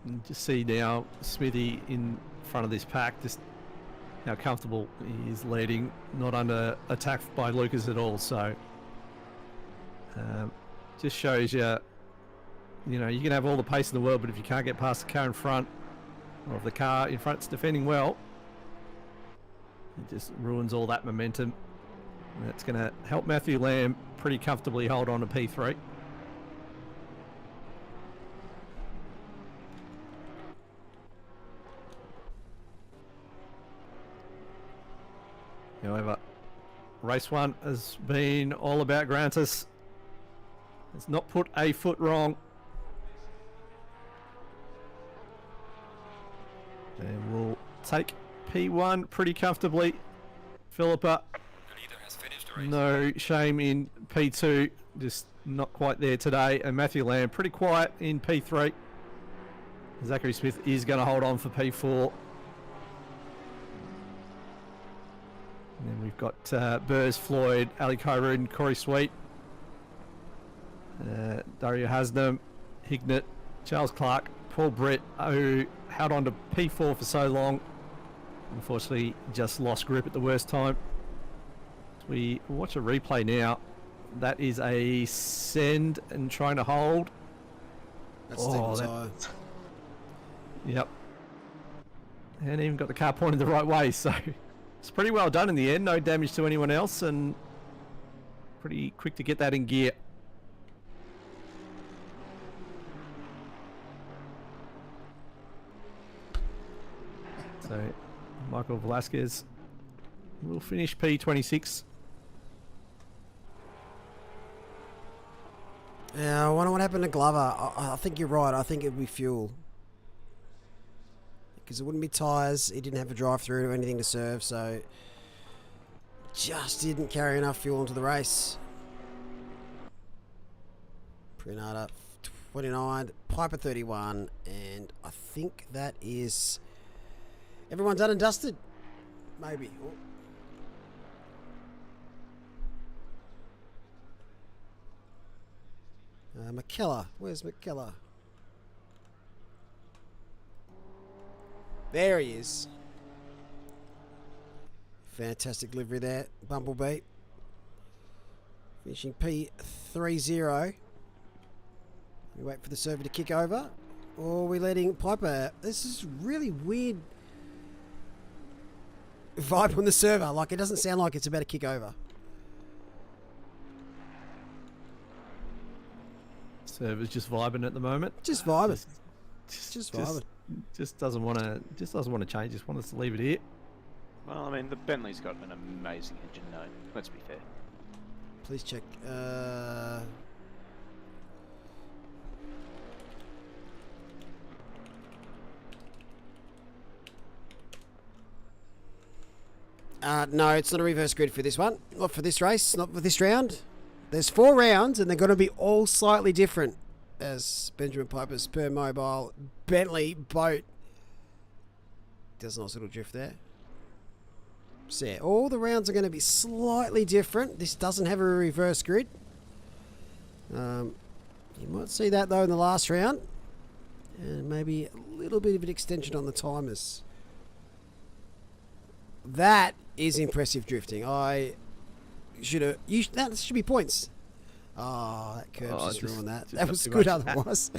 And just see now Smithy in front of this pack, just how comfortable he is leading, not under attack by Lucas at all. So just shows you, you know, you can have all the pace in the world, but if you can't get past the car in front, or if the car in front's defending well, it just ruins all that momentum. And that's going to help Matthew Lamb pretty comfortably hold on to P3. However, race 1 has been all about Grantis. It's not put a foot wrong. And we'll take P1 pretty comfortably. Philippa,
The leader has finished the race.
no shame in P2, just not quite there today. And Matthew Lamb pretty quiet in P3. Zachary Smith is going to hold on for P4. And then we've got Burrs, Floyd, Ali Kyrud, Corey Sweet, Dario Hasnam, Hignett, Charles Clark, Paul Brett, who held on to P4 for so long. Unfortunately, just lost grip at the worst time. As we watch a replay now, that is a send and trying to hold.
That's
Oh,
Stephen
that-
Tyre.
Yep. And even got the car pointed the right way, so it's pretty well done in the end. No damage to anyone else, and pretty quick to get that in gear. So Michael Velasquez will finish P26.
Yeah, I wonder what happened to Glover. I think you're right. I think it'd be fuel. Because it wouldn't be tyres. He didn't have a drive-through or anything to serve, so just didn't carry enough fuel into the race. Prinata 29, Piper 31, and I think that is everyone done and dusted. Maybe. Oh. McKellar. Where's McKellar? There he is. Fantastic livery there. Bumblebee. Finishing P30. We wait for the server to kick over. Or are we letting Piper... This is really weird vibe on the server. Like, it doesn't sound like it's about to kick over.
Server's just vibing at the moment.
Just vibing. Just vibing.
Just doesn't want to change. Just wants us to leave it here.
Well, I mean, the Bentley's got an amazing engine, though. Let's be fair.
Please check. No, it's not a reverse grid for this one. Not for this race. Not for this round. There's 4 rounds, and they're going to be all slightly different. As Benjamin Piper's per mobile Bentley boat does a nice little drift there. So yeah, all the rounds are going to be slightly different. This doesn't have a reverse grid. You might see that though in the last round, and maybe a little bit of an extension on the timers. That is impressive drifting. I should have. That should be points. Oh, that curve just ruined that. That was good otherwise.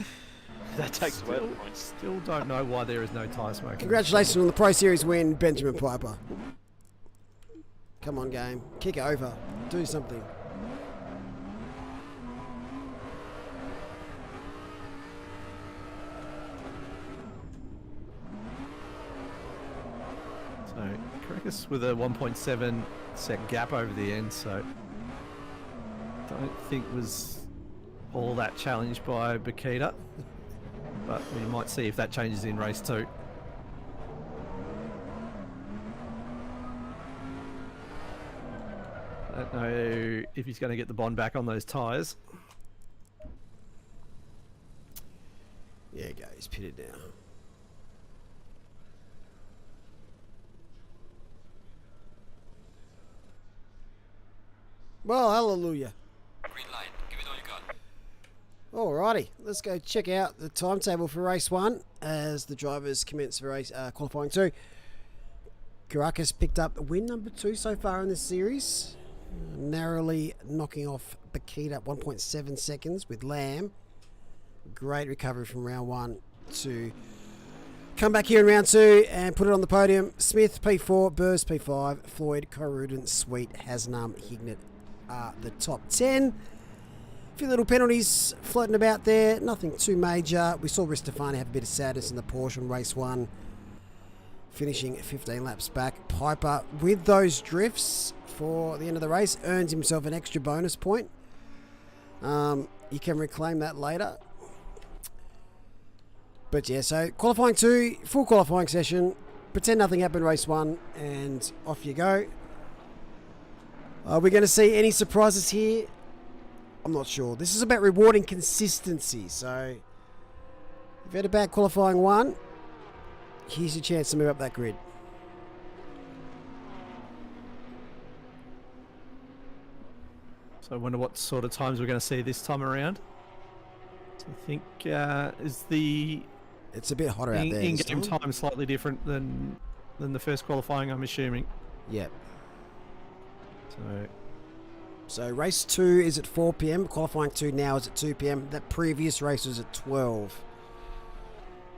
That takes away the points.
Still don't know why there is no tyre smoke.
Congratulations on the Pro Series win, Benjamin Piper. Come on, game. Kick it over. Do something.
So Caracas with a 1.7 sec gap over the end, so don't think was all that challenged by Bakita, but we might see if that changes in race 2. I don't know if he's going to get the bond back on those tyres.
Yeah, go. He's pitted now. Well, hallelujah.
Green light. Give it all you got.
Alrighty, let's go check out the timetable for race 1 as the drivers commence for race qualifying 2. Caracas picked up win number 2 so far in this series, narrowly knocking off Bakita 1.7 seconds with Lamb. Great recovery from round 1 to come back here in round 2 and put it on the podium. Smith P4, Burrs P5, Floyd, Kyrudin, Sweet, Hasnam, Hignett are the top 10. A few little penalties floating about there, nothing too major. We saw Ristofani have a bit of sadness in the Porsche on race 1, finishing 15 laps back. Piper, with those drifts for the end of the race, earns himself an extra bonus point. You can reclaim that later. But yeah, so qualifying 2, full qualifying session. Pretend nothing happened race 1, and off you go. Are we going to see any surprises here? I'm not sure. This is about rewarding consistency. So if you had a bad qualifying 1, here's your chance to move up that grid.
So I wonder what sort of times we're going to see this time around. So I think is the
It's a bit hotter out there.
in-game time slightly different than the first qualifying, I'm assuming.
Yep.
So
So race 2 is at 4 p.m. Qualifying 2 now is at 2 p.m. That previous race was at 12.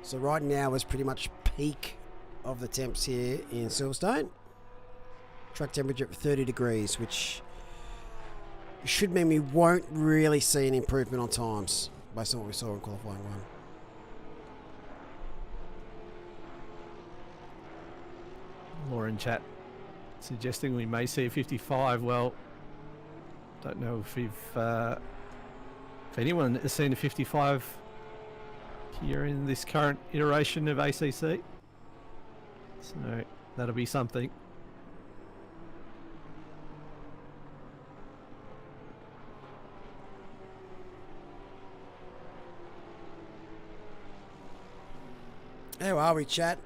So right now is pretty much peak of the temps here in Silverstone. Track temperature at 30 degrees, which should mean we won't really see an improvement on times based on what we saw in qualifying 1.
Laura in chat suggesting we may see a 55. Well, don't know if anyone has seen a 55 here in this current iteration of ACC. So that'll be something.
How are we, chat?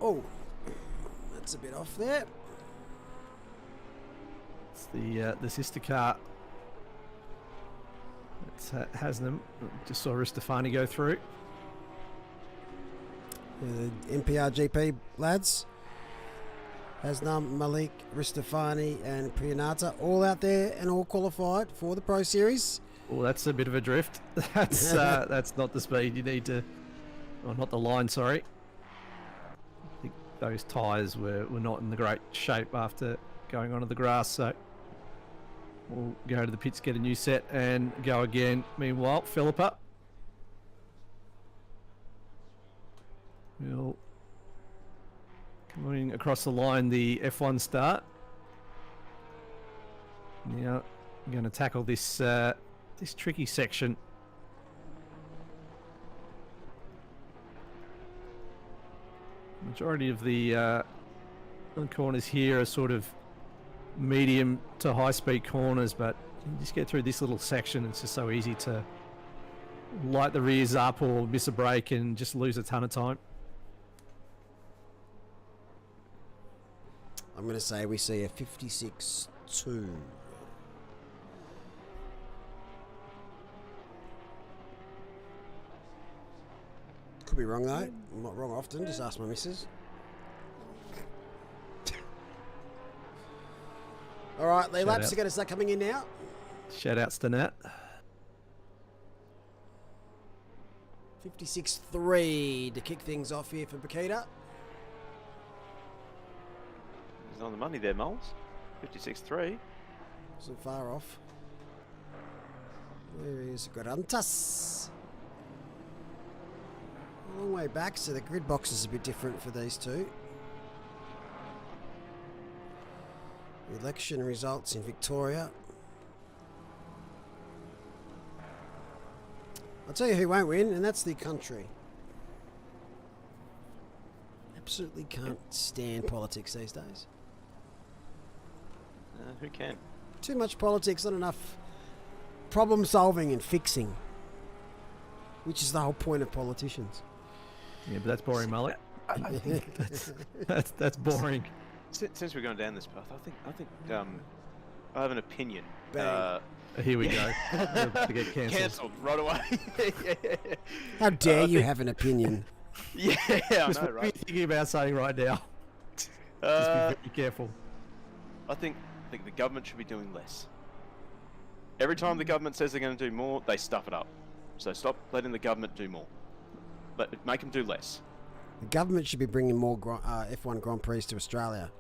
Oh, that's a bit off there.
It's the sister car. It's Hasnam. Just saw Ristofani go through.
The NPR GP lads. Hasnam, Malik, Ristofani and Priyanata all out there and all qualified for the Pro Series.
Oh, that's a bit of a drift. That's not the speed you need to... Or not the line, sorry. I think those tyres were not in the great shape after going onto the grass, so we'll go to the pits, get a new set and go again. Meanwhile, Philippa will coming across the line, the F1 start. Now I'm going to tackle this this tricky section. Majority of the corners here are sort of medium to high speed corners, but you just get through this little section. It's just so easy to light the rears up or miss a break and just lose a ton of time.
I'm going to say we see a 56.2. Could be wrong though. I'm not wrong often. Just ask my missus. All right, the laps are going to start coming in now.
Shout outs to Nat.
56.3 to kick things off here for Bakita.
He's on the money there, Moles. 56.3.
Wasn't far off. There is Garantas. A long way back, so the grid box is a bit different for these two. Election results in Victoria. I'll tell you who won't win, and that's the country. Absolutely can't stand politics these days.
Who can?
Too much politics, not enough problem solving and fixing, which is the whole point of politicians.
Yeah, but that's boring, Mullet. That's boring.
Since we're going down this path, I think I have an opinion.
Here we go. To get cancelled.
Cancelled right away.
How dare you have an opinion?
Yeah, I
Just
know,
what are you
right?
thinking about saying right now? Just be
Uh,
very careful.
I think the government should be doing less. Every time the government says they're going to do more, they stuff it up. So stop letting the government do more. Make them do less.
The government should be bringing more F1 Grand Prix to Australia.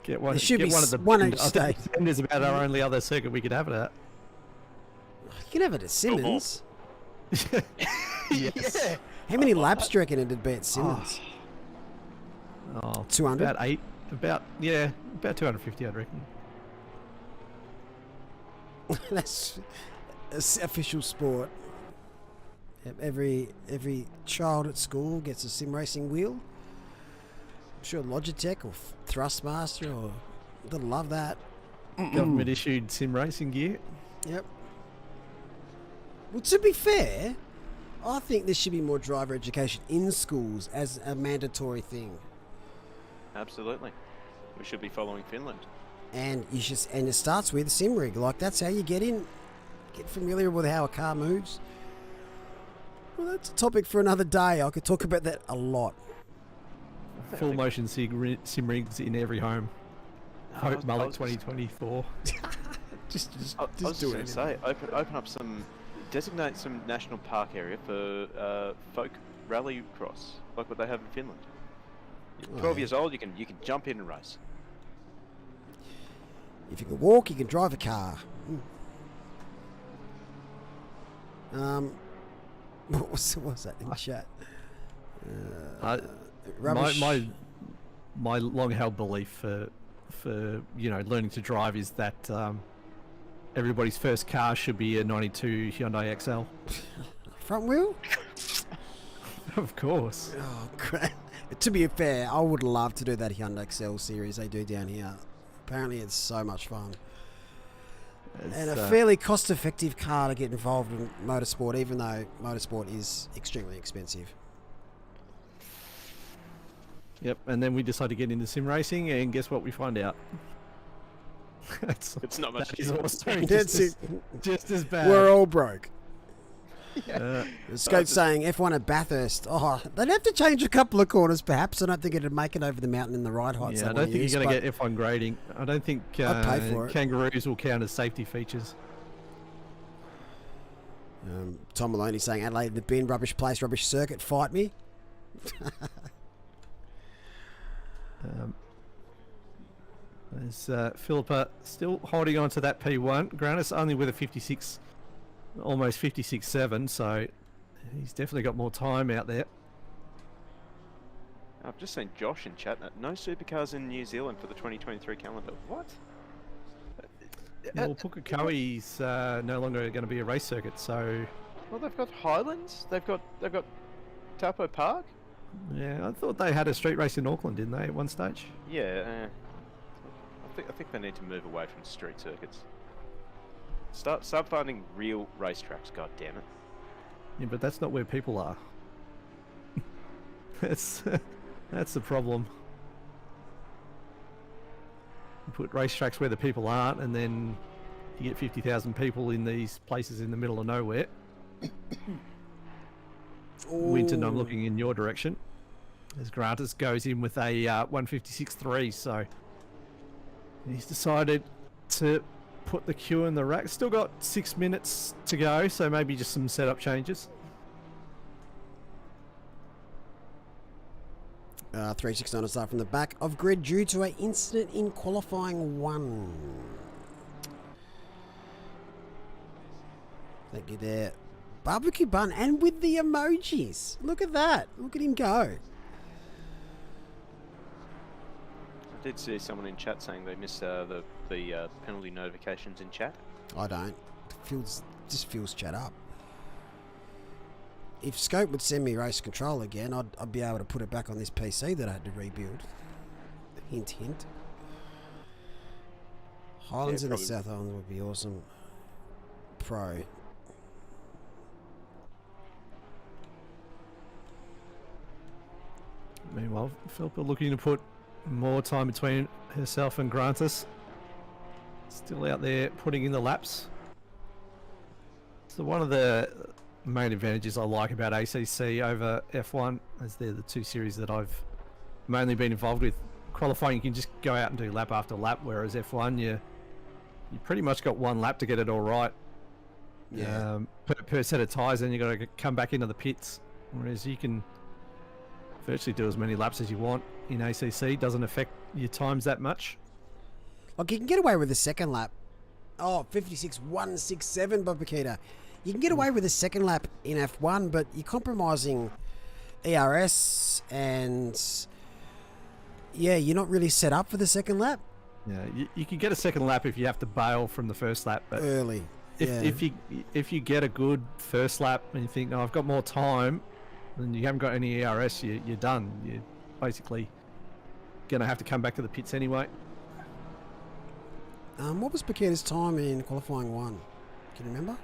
Get one.
There should
Get
be
one of the
one
Bend.
each
I think
state.
Bend is about our only other circuit we could have it at.
You can have it at Simmons.
Yes.
Yeah.
How many laps do you reckon it'd be at Simmons?
Oh,
200?
About 8. About 250, I'd reckon.
That's official sport. Every child at school gets a sim racing wheel. I'm sure Logitech or Thrustmaster or they'll love that.
Government issued sim racing gear.
Yep. Well, to be fair, I think there should be more driver education in schools as a mandatory thing.
Absolutely. We should be following Finland.
And it starts with sim rig. Like that's how you get familiar with how a car moves. Well, that's a topic for another day. I could talk about that a lot.
Full motion sim rigs in every home. Hope Mullet
was just-
2024.
Just
I was just
do
going
it.
to say, open up designate some national park area for folk rally cross, like what they have in Finland. You're 12
yeah.
years old, you can jump in and race.
If you can walk, you can drive a car. What was that in chat? Rubbish.
My long held belief for learning to drive is that everybody's first car should be a 92 Hyundai XL.
Front wheel?
Of course.
Oh, crap. To be fair, I would love to do that Hyundai XL series they do down here. Apparently it's so much fun. And a fairly cost-effective car to get involved in motorsport, even though motorsport is extremely expensive.
Yep, and then we decide to get into sim racing, and guess what we find out?
It's not much.
That is also
That's
just as bad.
We're all broke.
Uh,
Scope saying F1 at Bathurst. Oh, they'd have to change a couple of corners, perhaps. I don't think it'd make it over the mountain in the ride heights.
yeah, I don't think you're going to get F1 grading. I don't think
I'd pay for it.
kangaroos will count as safety features.
Tom Maloney saying Adelaide, the bin, rubbish place, rubbish circuit. Fight me.
There's Philippa still holding on to that P1. Grannis only with a 56, almost 56.7, so he's definitely got more time out there.
I've just seen Josh in chat. No supercars in New Zealand for the 2023 calendar. What?
Well, Pukekohe's no longer going to be a race circuit, so
Well, they've got Highlands. They've got Taupo Park.
yeah, I thought they had a street race in Auckland, didn't they, at one stage?
Yeah. I think they need to move away from street circuits. Start finding real racetracks. God damn it.
Yeah, but that's not where people are. that's the problem. You put racetracks where the people aren't, and then you get 50,000 people in these places in the middle of nowhere. Winton, I'm looking in your direction. As Grantis goes in with a 156.3, so he's decided to put the queue in the rack. Still got 6 minutes to go, so maybe just some setup changes.
369 to start from the back of grid due to an incident in qualifying 1. Thank you there. Barbecue bun and with the emojis. Look at that. Look at him go.
I did see someone in chat saying they missed the penalty notifications in chat.
I don't. Just fills chat up. If Scope would send me race control again, I'd be able to put it back on this PC that I had to rebuild. Hint, hint. Highlands in the
probably.
South Island would be awesome. Pro.
Meanwhile, Philippa looking to put more time between herself and Grantis. Still out there putting in the laps. So one of the main advantages I like about ACC over F1, as they're the two series that I've mainly been involved with. Qualifying, you can just go out and do lap after lap, whereas F1, you pretty much got one lap to get it all right.
Yeah.
Per set of tyres, then you got to come back into the pits. Whereas you can virtually do as many laps as you want in ACC. Doesn't affect your times that much.
Like, you can get away with a second lap. Oh, 56.167 by Bakita. You can get away with a second lap in F1, but you're compromising ERS and... Yeah, you're not really set up for the second lap.
Yeah, you can get a second lap if you have to bail from the first lap. But
early.
If you get a good first lap and you think, oh, I've got more time, and you haven't got any ERS, you're done. You're basically going to have to come back to the pits anyway.
What was Bakita's time in qualifying 1? Can you remember?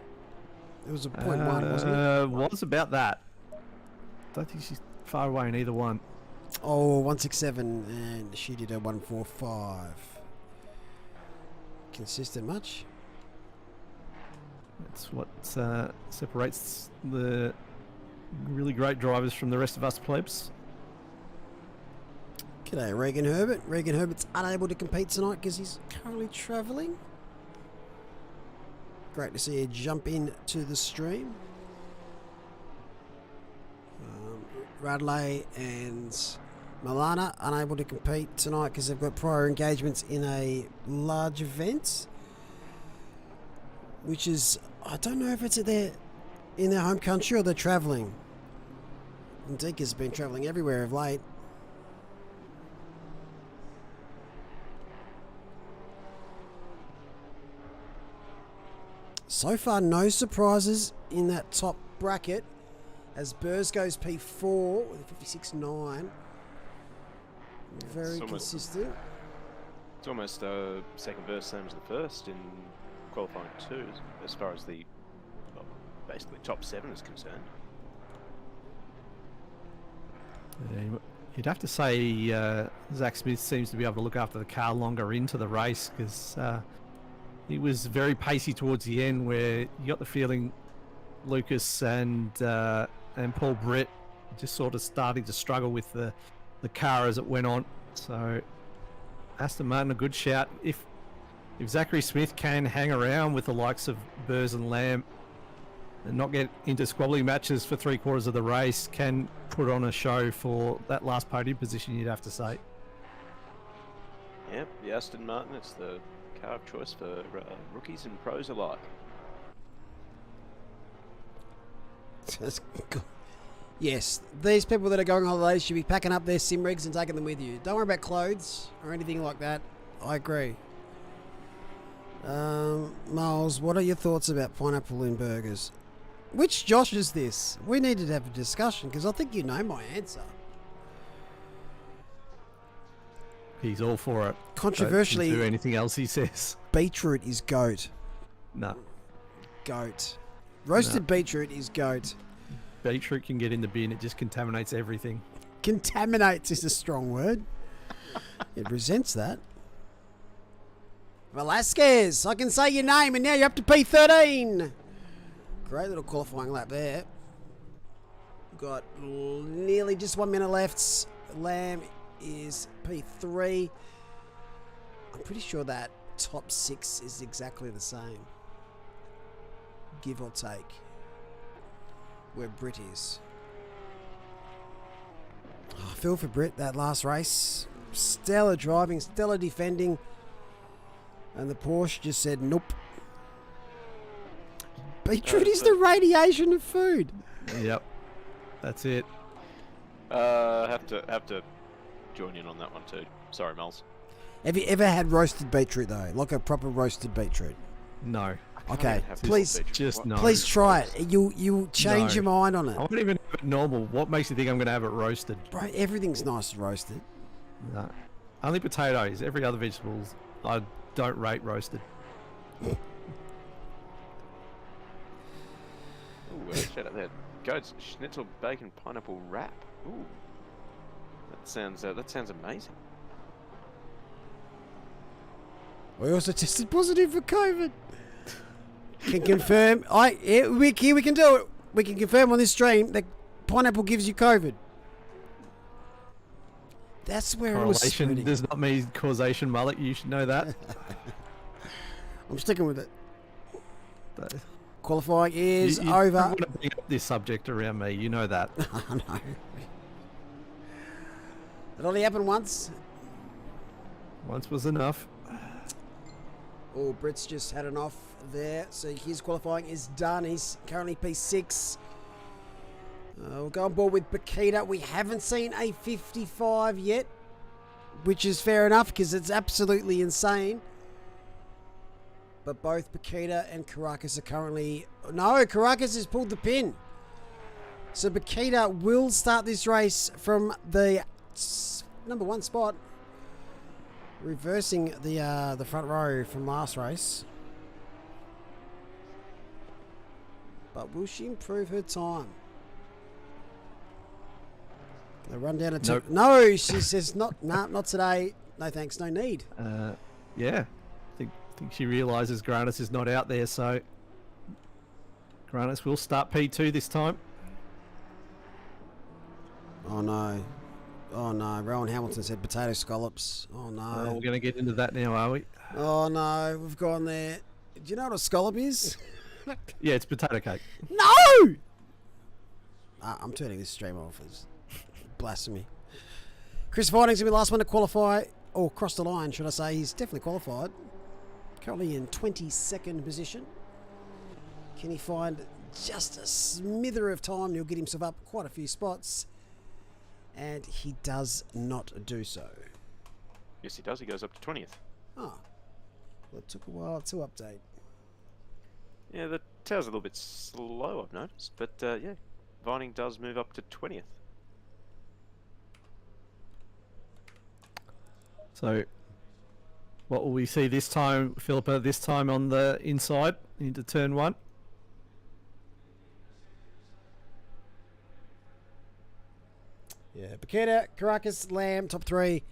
It was a 0.1, wasn't it?
Was about that. Don't think she's far away in either one.
Oh, 167, and she did a 145. Consistent much?
That's what separates the really great drivers from the rest of us plebs.
G'day, Regan Herbert. Regan Herbert's unable to compete tonight because he's currently travelling. Great to see you jump in to the stream. Radley and Milana unable to compete tonight because they've got prior engagements in a large event, which is, I don't know if it's in their home country or they're travelling. Ndika's been travelling everywhere of late. So far, no surprises in that top bracket as Burrs goes P4 with a 56.9. Very consistent.
It's almost second verse, same as the first in qualifying 2, as far as the basically top 7 is concerned.
You'd have to say Zach Smith seems to be able to look after the car longer into the race, because he was very pacey towards the end, where you got the feeling Lucas and Paul Britt just sort of starting to struggle with the car as it went on. So Aston Martin, a good shout. If Zachary Smith can hang around with the likes of Burrs and Lamb and not get into squabbling matches for 3/4 of the race, can put on a show for that last podium position, you'd have to say.
Yep, the Aston Martin, it's the car of choice for rookies and pros alike.
Yes, these people that are going on holidays should be packing up their sim rigs and taking them with you. Don't worry about clothes or anything like that. I agree. Miles, what are your thoughts about pineapple in burgers? Which Josh is this? We needed to have a discussion because I think you know my answer.
He's all for it.
Controversially,
don't do anything else he says.
Beetroot is goat.
No.
Goat. Roasted beetroot is goat.
Beetroot can get in the bin, it just contaminates everything.
Contaminates is a strong word. It resents that. Velasquez, I can say your name and now you're up to P13. Great little qualifying lap there. Got nearly just 1 minute left. Lamb is P3. I'm pretty sure that top 6 is exactly the same. Give or take. Where Britt is. Oh, I feel for Britt that last race. Stellar driving, stellar defending. And the Porsche just said nope. Beetroot is the radiation of food.
Yep, that's it.
Have to join in on that one too. Sorry, Mels.
Have you ever had roasted beetroot though, like a proper roasted beetroot?
No.
Okay, please,
just no.
please try it. You change your mind on it.
I won't even have it normal. What makes you think I'm going to have it roasted?
Bro, everything's nice roasted.
No. Only potatoes. Every other vegetables I don't rate roasted.
Ooh, shout out there. Goat's schnitzel bacon pineapple wrap. Ooh, that sounds amazing.
We also tested positive for COVID. Can confirm. Here we can do it. we can confirm on this stream that pineapple gives you COVID. That's where it was
Correlation
spreading.
does not mean causation, Mullet. You should know that.
I'm sticking with it.
But
Qualifying is
you
over.
don't want to bring up this subject around me. You know that.
I know. It only happened once.
Once was enough.
Oh, Britt's just had an off there. So his qualifying is done. He's currently P6. We'll go on board with Bakita. We haven't seen a 55 yet, which is fair enough because it's absolutely insane. But both Bakita and Caracas are currently... No, Caracas has pulled the pin. So Bakita will start this race from the number 1 spot, reversing the front row from last race. But will she improve her time? The run down to
Nope.
No, she says not. Nah, not today. No thanks. No need.
Yeah. I think she realises Granis is not out there, so Granis will start P2 this time.
Oh no. Oh no. Rowan Hamilton said potato scallops. Oh no.
We're going to get into that now, are we?
Oh no. We've gone there. Do you know what a scallop is?
Yeah, it's potato cake.
No! I'm turning this stream off. It's blasphemy. Chris Finding's going to be the last one to qualify, or cross the line, should I say. He's definitely qualified. Currently in 22nd position. Can he find just a smither of time? He'll get himself up quite a few spots. And he does not do so.
Yes, he does. He goes up to 20th.
Oh. Well, it took a while to update.
Yeah, the tail's a little bit slow, I've noticed. But yeah, Vining does move up to 20th.
So, what will we see this time, Philippa? This time on the inside into turn 1?
Yeah, Bakita, Caracas, Lamb, top 3.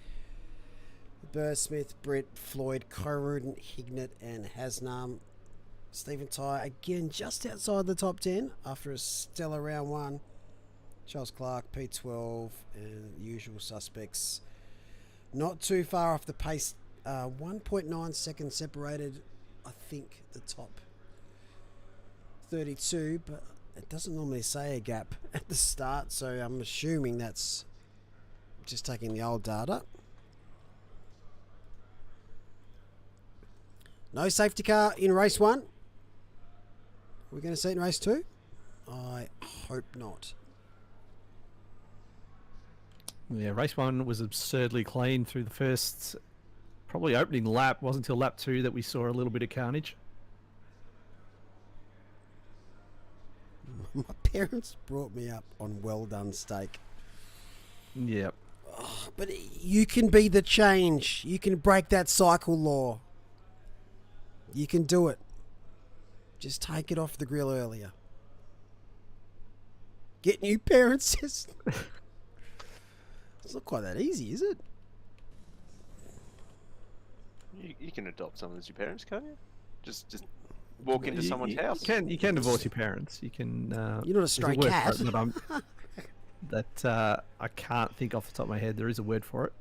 Burr, Smith, Britt, Floyd, Kyrudin, Hignett, and Hasnam. Stephen Ty, again, just outside the top 10 after a stellar round 1. Charles Clark, P12, and the usual suspects. Not too far off the pace. 1.9 seconds separated, I think, the top 32, but it doesn't normally say a gap at the start, so I'm assuming that's just taking the old data. No safety car in race 1. We're going to see it in race 2? I hope not.
Yeah, race 1 was absurdly clean through the first, probably opening lap. Wasn't until lap 2 that we saw a little bit of carnage.
My parents brought me up on well done steak.
Yep.
Oh, but you can be the change. You can break that cycle law. You can do it. Just take it off the grill earlier. Get new parents. It's not quite that easy, is it?
You can adopt someone as your parents, can't you? Just walk into someone's house.
You can divorce your parents. You can.
You're not a
there's
stray
word for
cat.
it, but I can't think off the top of my head. There is a word for it.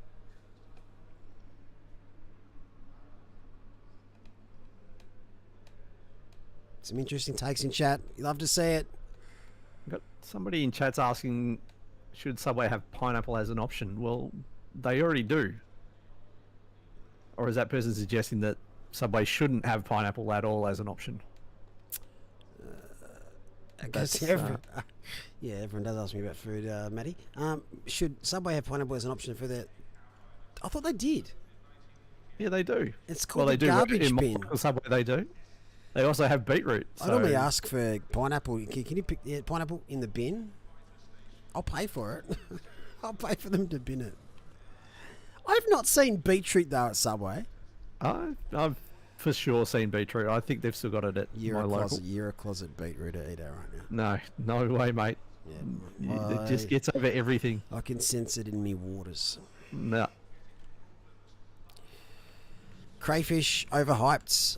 Some interesting takes in chat. You love to see it.
Got somebody in chat's asking, should Subway have pineapple as an option? Well, they already do. Or is that person suggesting that Subway shouldn't have pineapple at all as an option?
I guess everyone does ask me about food, Matty. Should Subway have pineapple as an option for their... I thought they did.
Yeah, they do.
It's called
they
a
do.
garbage
In
bin.
my Subway, they do. They also have beetroot.
I normally ask for pineapple. Can you pick pineapple in the bin? I'll pay for it. I'll pay for them to bin it. I've not seen beetroot though at Subway.
I've for sure seen beetroot. I think they've still got it at my local.
You're a closet beetroot eater right now.
No way, mate.
Yeah,
It just gets over everything.
I can sense it in me waters.
No.
Crayfish overhyped.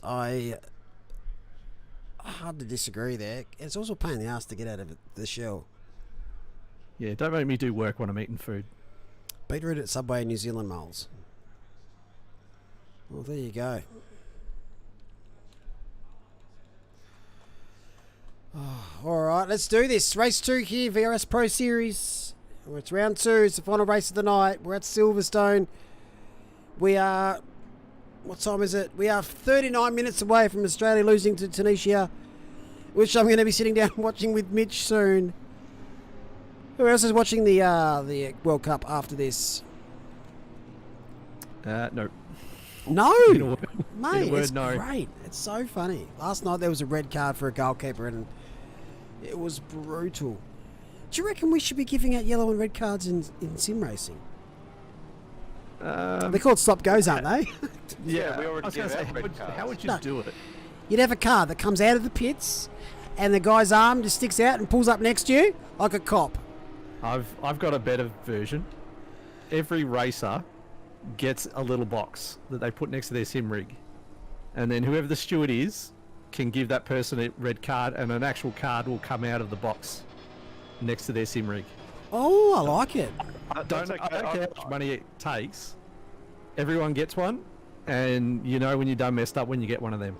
hard to disagree there. It's also a pain in the ass to get out of the shell.
Yeah, don't make me do work when I'm eating food.
Beetroot at Subway in New Zealand, Moles. Well, there you go. Oh, all right, let's do this. Race 2 here, VRS Pro Series. It's round 2. It's the final race of the night. We're at Silverstone. We are... What time is it? We are 39 minutes away from Australia losing to Tunisia, which I'm going to be sitting down watching with Mitch soon. Who else is watching the World Cup after this?
No.
No!
In a word,
Mate, it's
no.
great. It's so funny. Last night there was a red card for a goalkeeper and it was brutal. Do you reckon we should be giving out yellow and red cards in sim racing? They're called stop goes, aren't they?
Yeah, we
I
already
was gonna
gave
say,
out red cards.
how would you
No.
do it?
You'd have a car that comes out of the pits and the guy's arm just sticks out and pulls up next to you like a cop.
I've got a better version. Every racer gets a little box that they put next to their sim rig, and then whoever the steward is can give that person a red card, and an actual card will come out of the box next to their sim rig.
Oh, I like it.
I
That's
don't
okay.
care how much money it takes. Everyone gets one, and you know when you're done messed up when you get one of them.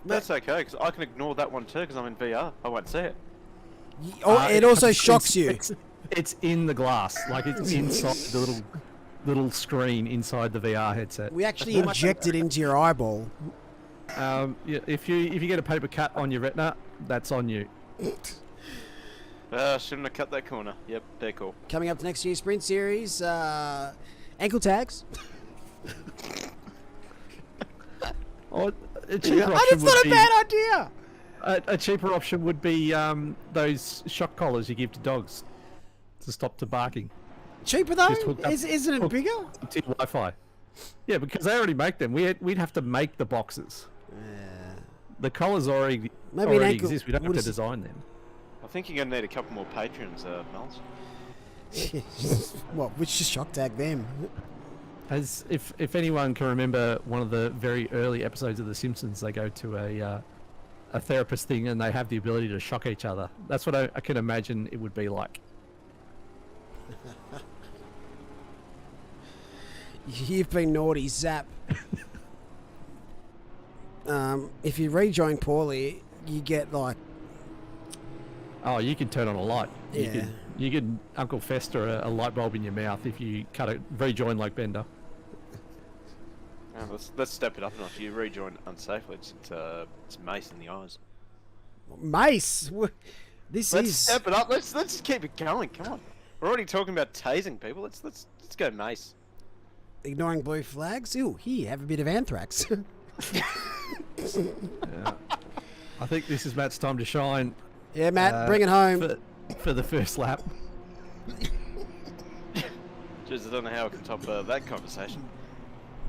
That's okay, because I can ignore that one too, because I'm in VR. I won't see it.
Oh, it also shocks you.
It's in the glass, like it's inside the little screen inside the VR headset.
We actually inject it into your eyeball.
Yeah, if you get a paper cut on your retina, that's on you.
Shouldn't have cut that corner. Yep, they're cool.
Coming up to next year's Sprint Series, ankle tags.
Or a cheaper
Oh,
option
that's
would
not a
be,
bad idea.
a cheaper option would be those shock collars you give to dogs to stop the barking.
Cheaper though?
Just hooked up-
Isn't it
hooked
bigger?
To your Wi-Fi. Yeah, because they already make them. We'd have to make the boxes. The collars already
Maybe an ankle-
exist. We don't have
what
to
is-
design them.
I think you're going to need a couple more patrons, Mel's.
What? Which just shock tag them?
As if anyone can remember one of the very early episodes of The Simpsons, they go to a therapist thing and they have the ability to shock each other. That's what I can imagine it would be like.
You've been naughty, Zap. If you rejoin poorly, you get like...
Oh, you can turn on a light.
Yeah.
You can Uncle Fester a light bulb in your mouth if you rejoin like Bender.
Let's step it up enough. You rejoin unsafely. It's mace in the eyes.
Mace! This
Let's
is...
step it up. Let's just keep it going. Come on. We're already talking about tasing people. Let's go mace.
Ignoring blue flags? Ew, here, have a bit of anthrax.
Yeah. I think this is Matt's time to shine.
Yeah, Matt, bring it home.
For the first lap.
Jeez, I don't know how I can top that conversation.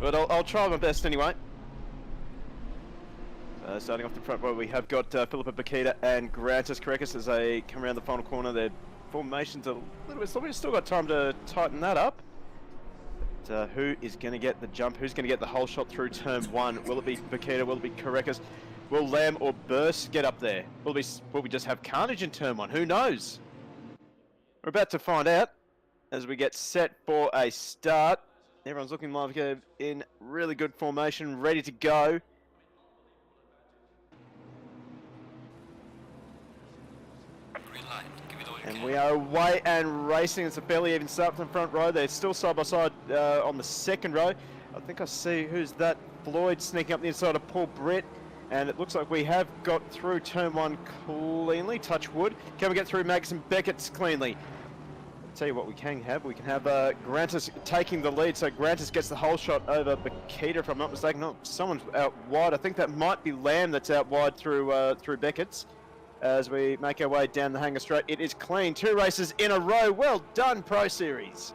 But I'll try my best anyway. Starting off the front row, we have got Philippa Bakita and Grantis Karekis as they come around the final corner. Their formation's a little bit sloppy. We've still got time to tighten that up. But, who is going to get the jump? Who's going to get the whole shot through turn one? Will it be Bakita? Will it be Karekis? Will Lamb or Burst get up there? Will we just have carnage in turn one? Who knows? We're about to find out as we get set for a start. Everyone's looking like in really good formation, ready to go.
Green light. Give it all you
And
can.
we are away and racing. It's a fairly even start from the front row. They're still side by side on the second row. I think I see who's that. Floyd sneaking up the inside of Paul Britt. And it looks like we have got through turn one cleanly. Touch wood. Can we get through Magus and Beckett's cleanly? I'll tell you what we can have. We can have Grantis taking the lead. So Grantis gets the whole shot over Bakita, if I'm not mistaken. No, someone's out wide. I think that might be Lamb that's out wide through Beckett's. As we make our way down the Hangar Straight, it is clean. 2 races in a row. Well done, Pro Series.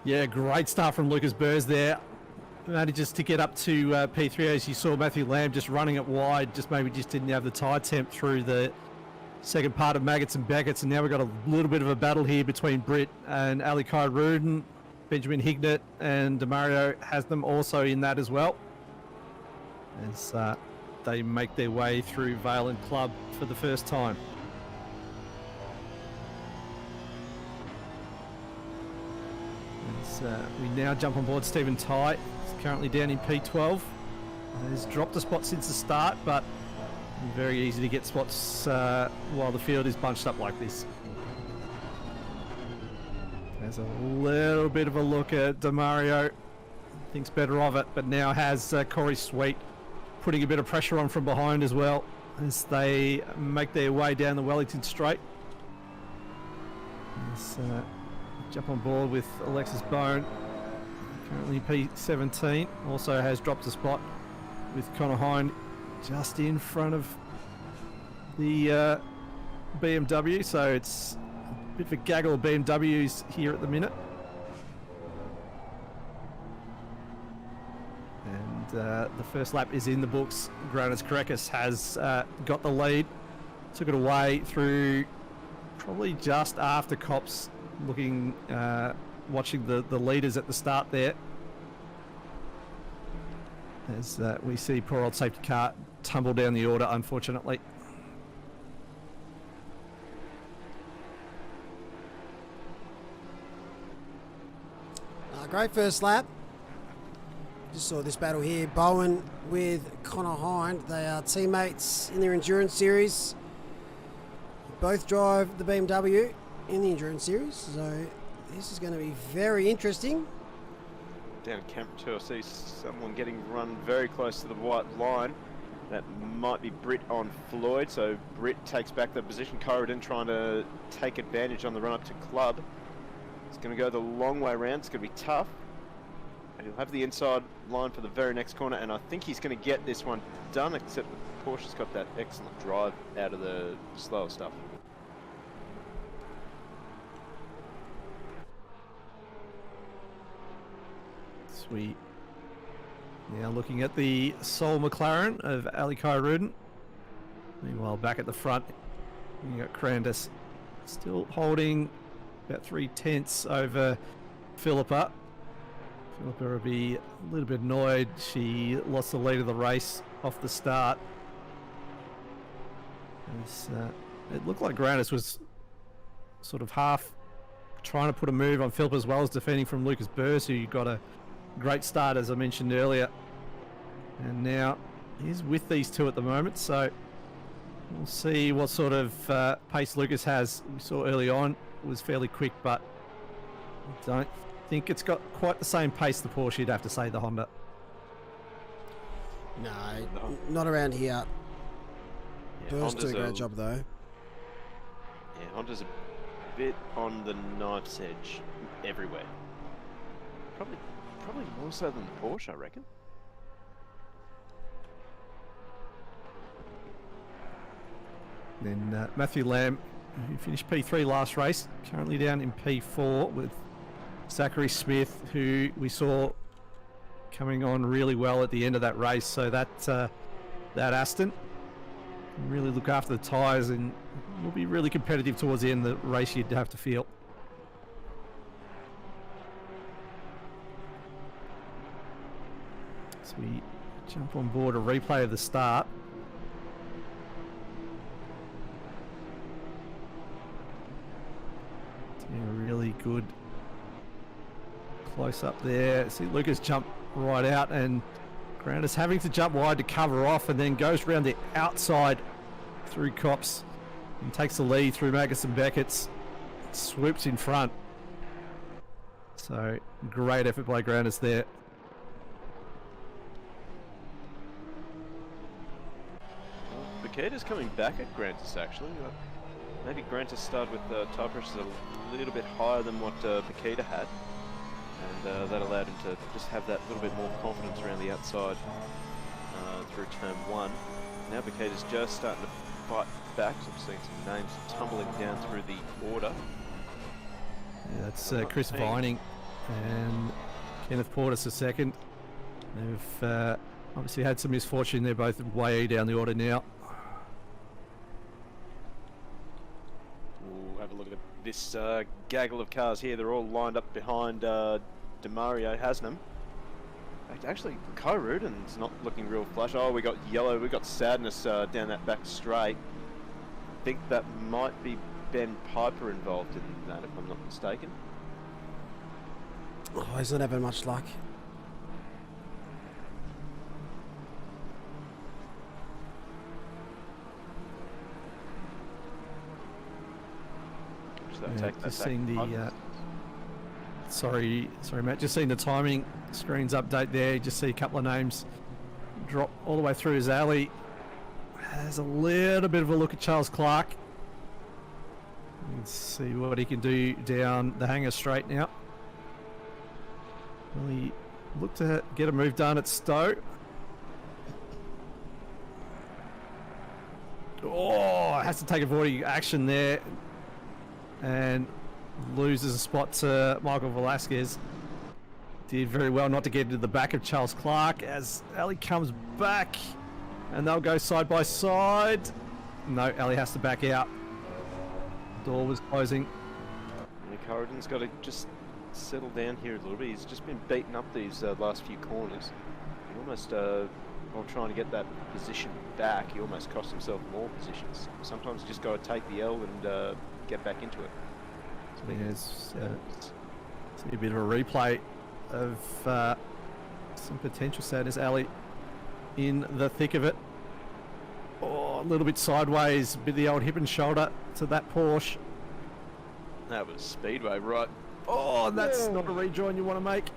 Yeah, great start from Lucas Burrs there. Manages to get up to P3 as you saw Matthew Lamb just running it wide, just didn't have the tire temp through the second part of Maggots and Beckett's, and now we've got a little bit of a battle here between Britt and Ali Kai Rudin. Benjamin Hignett and Demario has them also in that as well. As they make their way through Vale and Club for the first time. As, we now jump on board Stephen Ty. He's currently down in P12. He's dropped a spot since the start, but very easy to get spots while the field is bunched up like this. There's a little bit of a look at Demario. Thinks better of it, but now has Corey Sweet putting a bit of pressure on from behind as well as they make their way down the Wellington Straight. Let's jump on board with Alexis Bone, currently P17, also has dropped a spot with Connor Hind just in front of the BMW, so it's a bit of a gaggle of BMWs here at the minute. And the first lap is in the books. Gronas Karekis has got the lead, took it away through probably just after Cops, looking, watching the leaders at the start there. As we see poor old safety car tumble down the order, unfortunately.
Great first lap. Just saw this battle here. Bowen with Connor Hind. They are teammates in their Endurance Series. Both drive the BMW in the Endurance Series, so this is going to be very interesting.
Down at camp 2, I see someone getting run very close to the white line. That might be Britt on Floyd, so Britt takes back the position. Corridon trying to take advantage on the run up to Club. It's going to go the long way around. It's going to be tough. And he'll have the inside line for the very next corner, and I think he's going to get this one done, except that Porsche's got that excellent drive out of the slower stuff.
Sweet. Now looking at the Sol McLaren of Ali Khairudin. Meanwhile, back at the front, you got Crandis still holding about 3/10 over Philippa. Philippa will be a little bit annoyed. She lost the lead of the race off the start. It looked like Grandis was sort of half trying to put a move on Philippa as well as defending from Lucas Burrs, who got a great start, as I mentioned earlier. And now he's with these two at the moment, so we'll see what sort of pace Lucas has. We saw early on it was fairly quick, but I don't think it's got quite the same pace, the Porsche, you'd have to say, the Honda.
No, not around here.
Yeah,
Burrs doing a great job though.
Yeah, Honda's a bit on the knife's edge everywhere. Probably more so than the Porsche, I reckon.
Then Matthew Lamb, who finished P3 last race, currently down in P4 with Zachary Smith, who we saw coming on really well at the end of that race. So that Aston can really look after the tyres and will be really competitive towards the end of the race, you'd have to feel. So we jump on board a replay of the start. Yeah, really good close up there. See Lucas jump right out, and Grounders having to jump wide to cover off, and then goes around the outside through Cops and takes the lead through Magus and Beckett's. Swoops in front. So great effort by Grounders there.
Bakita's coming back at Grantis actually. Maybe Grantis started with tyre pressures a little bit higher than what Bakita had, and that allowed him to just have that little bit more confidence around the outside through turn 1. Now Bakita's just starting to fight back, so I'm seeing some names tumbling down through the order.
Yeah, that's Chris Vining and Kenneth Portis a second. They've obviously had some misfortune. They're both way down the order now.
We'll have a look at this gaggle of cars here. They're all lined up behind Demario Hasnam. Actually, Kai Ruden's not looking real flush. Oh, we got yellow. We got sadness down that back straight. I think that might be Ben Piper involved in that, if I'm not mistaken.
Oh, he's not having much luck.
Just seen the sorry Matt, just seen the timing screens update there. Just see a couple of names drop all the way through his alley. Has a little bit of a look at Charles Clark. Let's see what he can do down the hanger straight now. Will he look to get a move done at Stowe? Oh, has to take avoiding action there and loses a spot to Michael Velasquez. Did very well not to get into the back of Charles Clark as Ali comes back and they'll go side by side. No, Ali has to back out. Door was closing.
Corridon's got to just settle down here a little bit. He's just been beaten up these last few corners. He almost, while trying to get that position back, he almost cost himself more positions. Sometimes you just got to take the L and get back into it.
There's see a bit of a replay of some potential sadness. Ali in the thick of it. Oh, a little bit sideways, bit of the old hip and shoulder to that Porsche.
That was Speedway, right?
Oh, that's not a rejoin you want to make.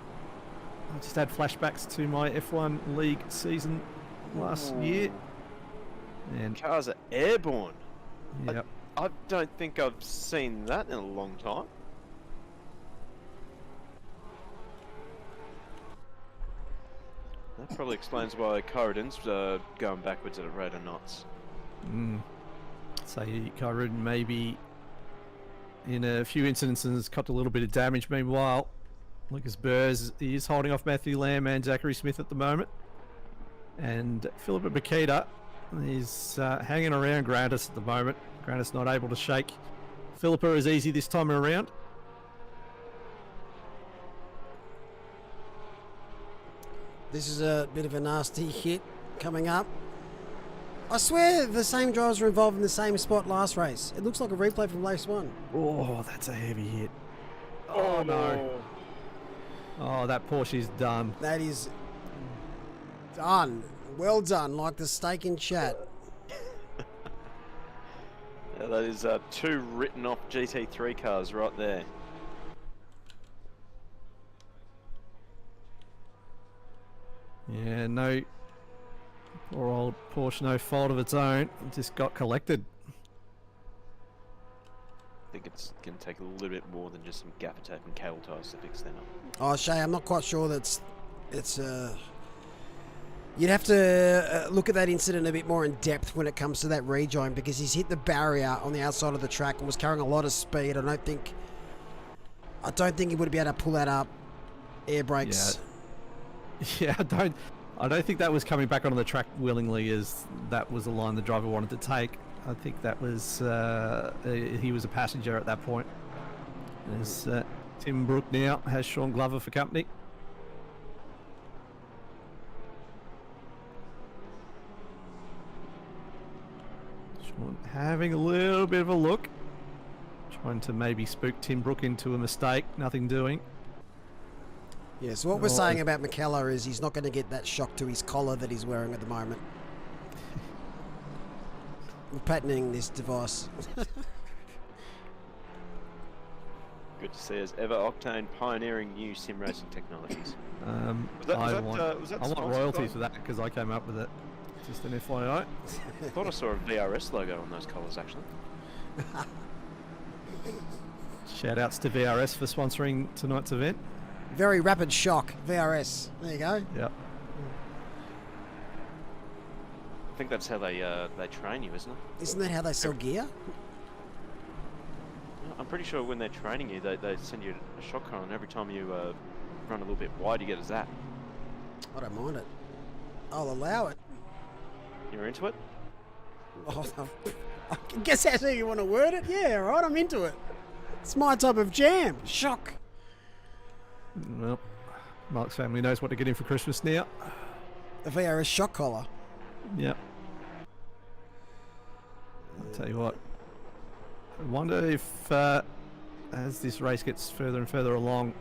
I just had flashbacks to my F1 League season last year. And
Cars are airborne.
yep.
I don't think I've seen that in a long time. That probably explains why Corridon's going backwards at a rate of knots.
So Kyrudin maybe in a few incidences copped a little bit of damage. Meanwhile, Lucas Burrs is holding off Matthew Lamb and Zachary Smith at the moment. And Philippa Makita is hanging around Grandis at the moment. Grandis not able to shake Philippa as easy this time around.
This is a bit of a nasty hit coming up. I swear the same drivers were involved in the same spot last race. It looks like a replay from race 1.
Oh, that's a heavy hit. Oh no. Oh, that Porsche is done.
That is done. Well done, like the steak in chat.
Yeah, that is 2 written off GT3 cars right there.
Yeah, no. Poor old Porsche, no fault of its own. It just got collected.
I think it's going to take a little bit more than just some gaffer tape and cable ties to fix them up.
Oh, Shay, I'm not quite sure that's... You'd have to look at that incident a bit more in depth when it comes to that rejoin, because he's hit the barrier on the outside of the track and was carrying a lot of speed. I don't think he would be able to pull that up. Air brakes.
Yeah, I don't think that was coming back onto the track willingly, as that was the line the driver wanted to take. I think that was he was a passenger at that point. As Tim Brook now has Sean Glover for company. Sean having a little bit of a look, trying to maybe spook Tim Brook into a mistake. Nothing doing.
Yeah, so what we're saying about McKellar is he's not going to get that shock to his collar that he's wearing at the moment. We're patenting this device.
Good to see as ever, Octane pioneering new sim racing technologies.
I want royalties for that because I came up with it. Just an FYI.
I thought I saw a VRS logo on those colours actually.
Shout outs to VRS for sponsoring tonight's event.
Very rapid shock, VRS. There you go.
Yep.
I think that's how they train you, isn't it?
Isn't that how they sell gear?
I'm pretty sure when they're training you, they send you a shock collar, and every time you run a little bit wide, you get a zap.
I don't mind it. I'll allow it.
You're into it?
Oh, I guess that's how you want to word it. Yeah, right, I'm into it. It's my type of jam. Shock.
Well, Mark's family knows what to get him for Christmas now.
The VRS shock collar.
Yep. I'll tell you what. I wonder if, as this race gets further and further along,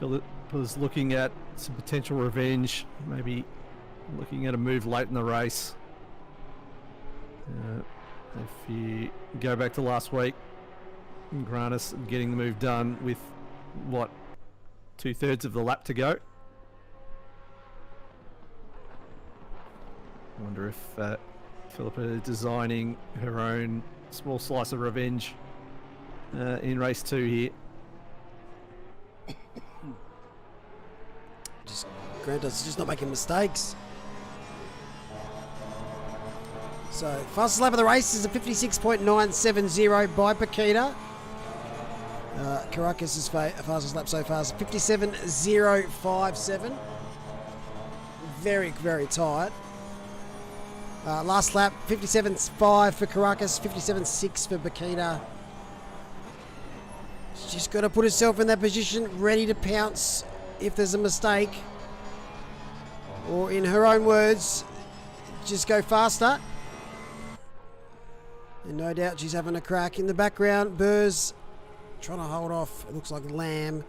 Philip was looking at some potential revenge, maybe looking at a move late in the race. If you go back to last week, Grannis getting the move done with, what, 2/3 of the lap to go. I wonder if Philippa is designing her own small slice of revenge in race 2 here.
Granda's just not making mistakes. So, fastest lap of the race is a 56.970 by Paquita. Caracas' fastest lap so far is 57.057. Very, very tight. Last lap, 57.5 for Caracas, 57.6 for Paquita. She's just got to put herself in that position, ready to pounce if there's a mistake. Or in her own words, just go faster. And no doubt she's having a crack. In the background, Burrs trying to hold off, it looks like Lamb.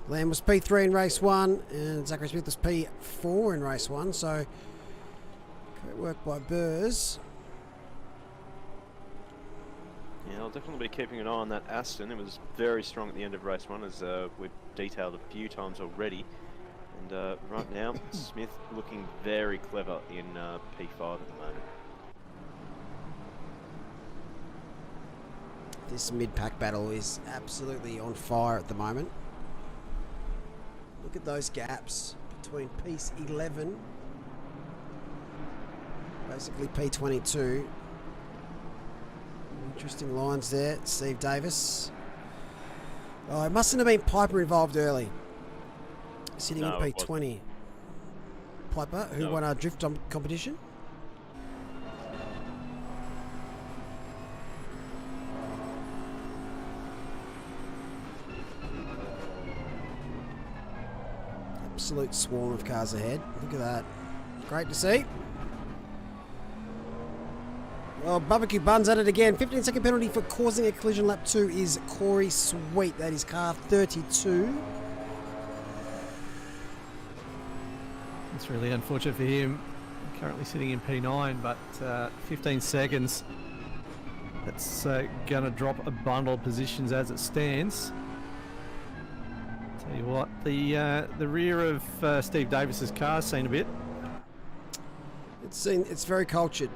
Lamb was P3 in race 1, and Zachary Smith was P4 in race 1, so great work by Burrs.
Yeah, I'll definitely be keeping an eye on that Aston. It was very strong at the end of race 1, as we've detailed a few times already. And right now, Smith looking very clever in P5 at the moment.
This mid-pack battle is absolutely on fire at the moment. Look at those gaps between piece 11, basically P22. Interesting lines there. Steve Davis. Oh, it mustn't have been Piper involved early. Sitting in P20. Piper, who won our drift competition. Absolute swarm of cars ahead. Look at that. Great to see. Well, Barbecue Buns at it again. 15-second penalty for causing a collision. Lap 2 is Corey Sweet. That is car 32.
It's really unfortunate for him. Currently sitting in P9, but 15 seconds. That's going to drop a bundle of positions as it stands. Tell you what, the rear of Steve Davis's car's seen a bit.
It's very cultured.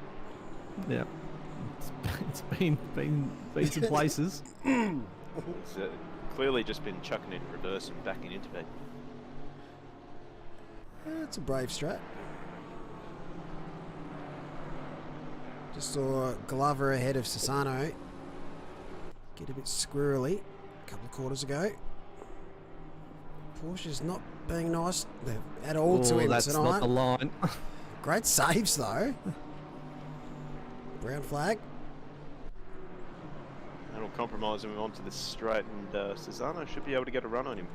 Yeah, it's been some places.
It's clearly just been chucking in reverse and backing into it.
It's a brave strat. Just saw Glover ahead of Sassano get a bit squirrely a couple of quarters ago. Porsche's not being nice at all to him
that's
tonight.
Not the line.
Great saves though. Brown flag.
That'll compromise him onto the straight, and Sassano should be able to get a run on him.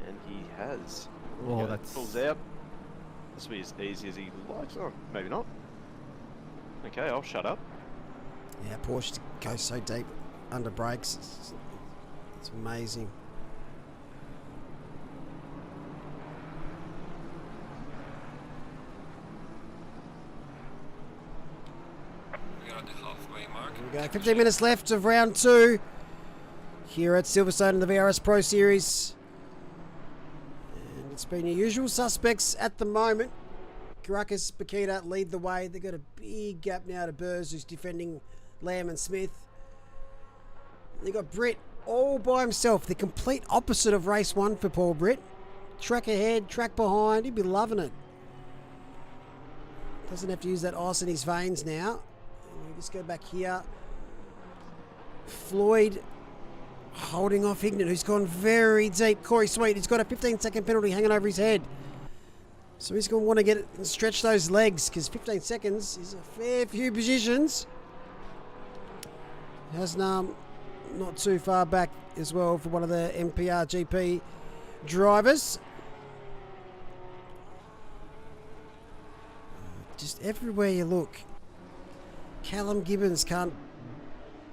And he has.
Oh, that's...
Pulls out. This will be as easy as he likes. Oh, maybe not. Okay, I'll shut up.
Yeah, Porsche goes so deep under brakes. It's amazing.
We are at the halfway mark.
Here we go. 15 minutes left of round 2 here at Silverstone in the VRS Pro Series. And it's been your usual suspects at the moment. Caracas, Paquita lead the way. They've got a big gap now to Burrs, who's defending Lamb and Smith. They've got Britt all by himself. The complete opposite of race 1 for Paul Britt. Track ahead, track behind. He'd be loving it. Doesn't have to use that ice in his veins now. And we just go back here. Floyd holding off Hignett, who's gone very deep. Corey Sweet, he's got a 15-second penalty hanging over his head. So he's going to want to get it and stretch those legs, because 15 seconds is a fair few positions. Hasn't not too far back as well for one of the MPRGP drivers. Just everywhere you look, Callum Gibbons can't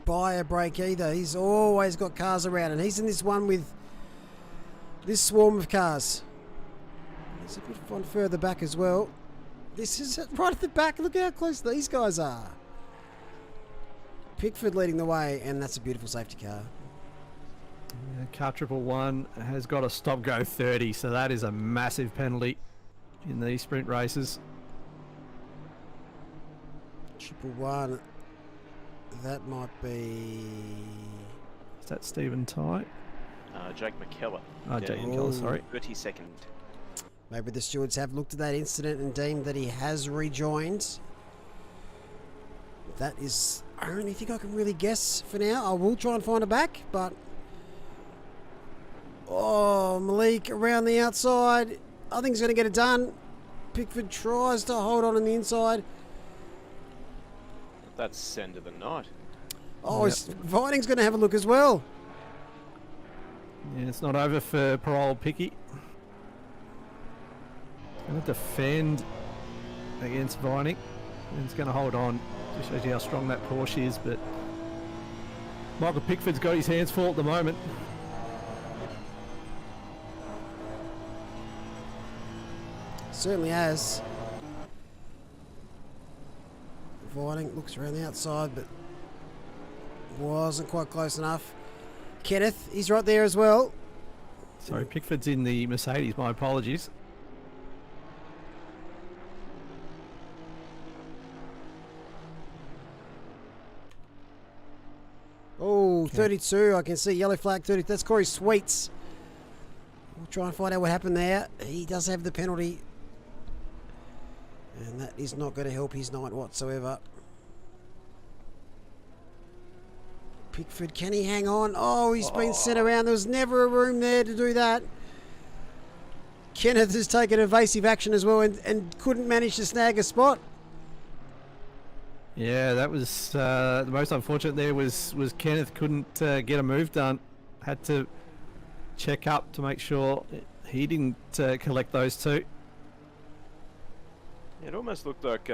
buy a break either. He's always got cars around, and he's in this one with this swarm of cars. There's a bit of one further back as well. This is right at the back. Look how close these guys are. Pickford leading the way, and that's a beautiful safety car.
Yeah, car 111 has got a stop-go 30, so that is a massive penalty in these sprint races.
111. That might be...
Is that Stephen Ty?
Jake McKellar.
Oh, Jake McKellar, sorry.
32nd.
Maybe the stewards have looked at that incident and deemed that he has rejoined. That is the only thing I can really guess for now. I will try and find it back, but... Oh, Malik around the outside. I think he's going to get it done. Pickford tries to hold on the inside.
That's end of the night.
Oh, Vining's going to have a look as well.
Yeah, it's not over for poor old Picky. Going to defend against Vining. And he's going to hold on. Just shows you how strong that Porsche is, but Michael Pickford's got his hands full at the moment.
Certainly has. Vining looks around the outside, but wasn't quite close enough. Kenneth, he's right there as well.
Sorry, Pickford's in the Mercedes. My apologies.
Oh, 32. I can see yellow flag 30. That's Corey Sweets. We'll try and find out what happened there. He does have the penalty. And that is not going to help his night whatsoever. Pickford, can he hang on? Oh, he's been sent around. There was never a room there to do that. Kenneth has taken evasive action as well and couldn't manage to snag a spot.
Yeah, that was the most unfortunate there was Kenneth couldn't get a move done. Had to check up to make sure he didn't collect those two.
It almost looked like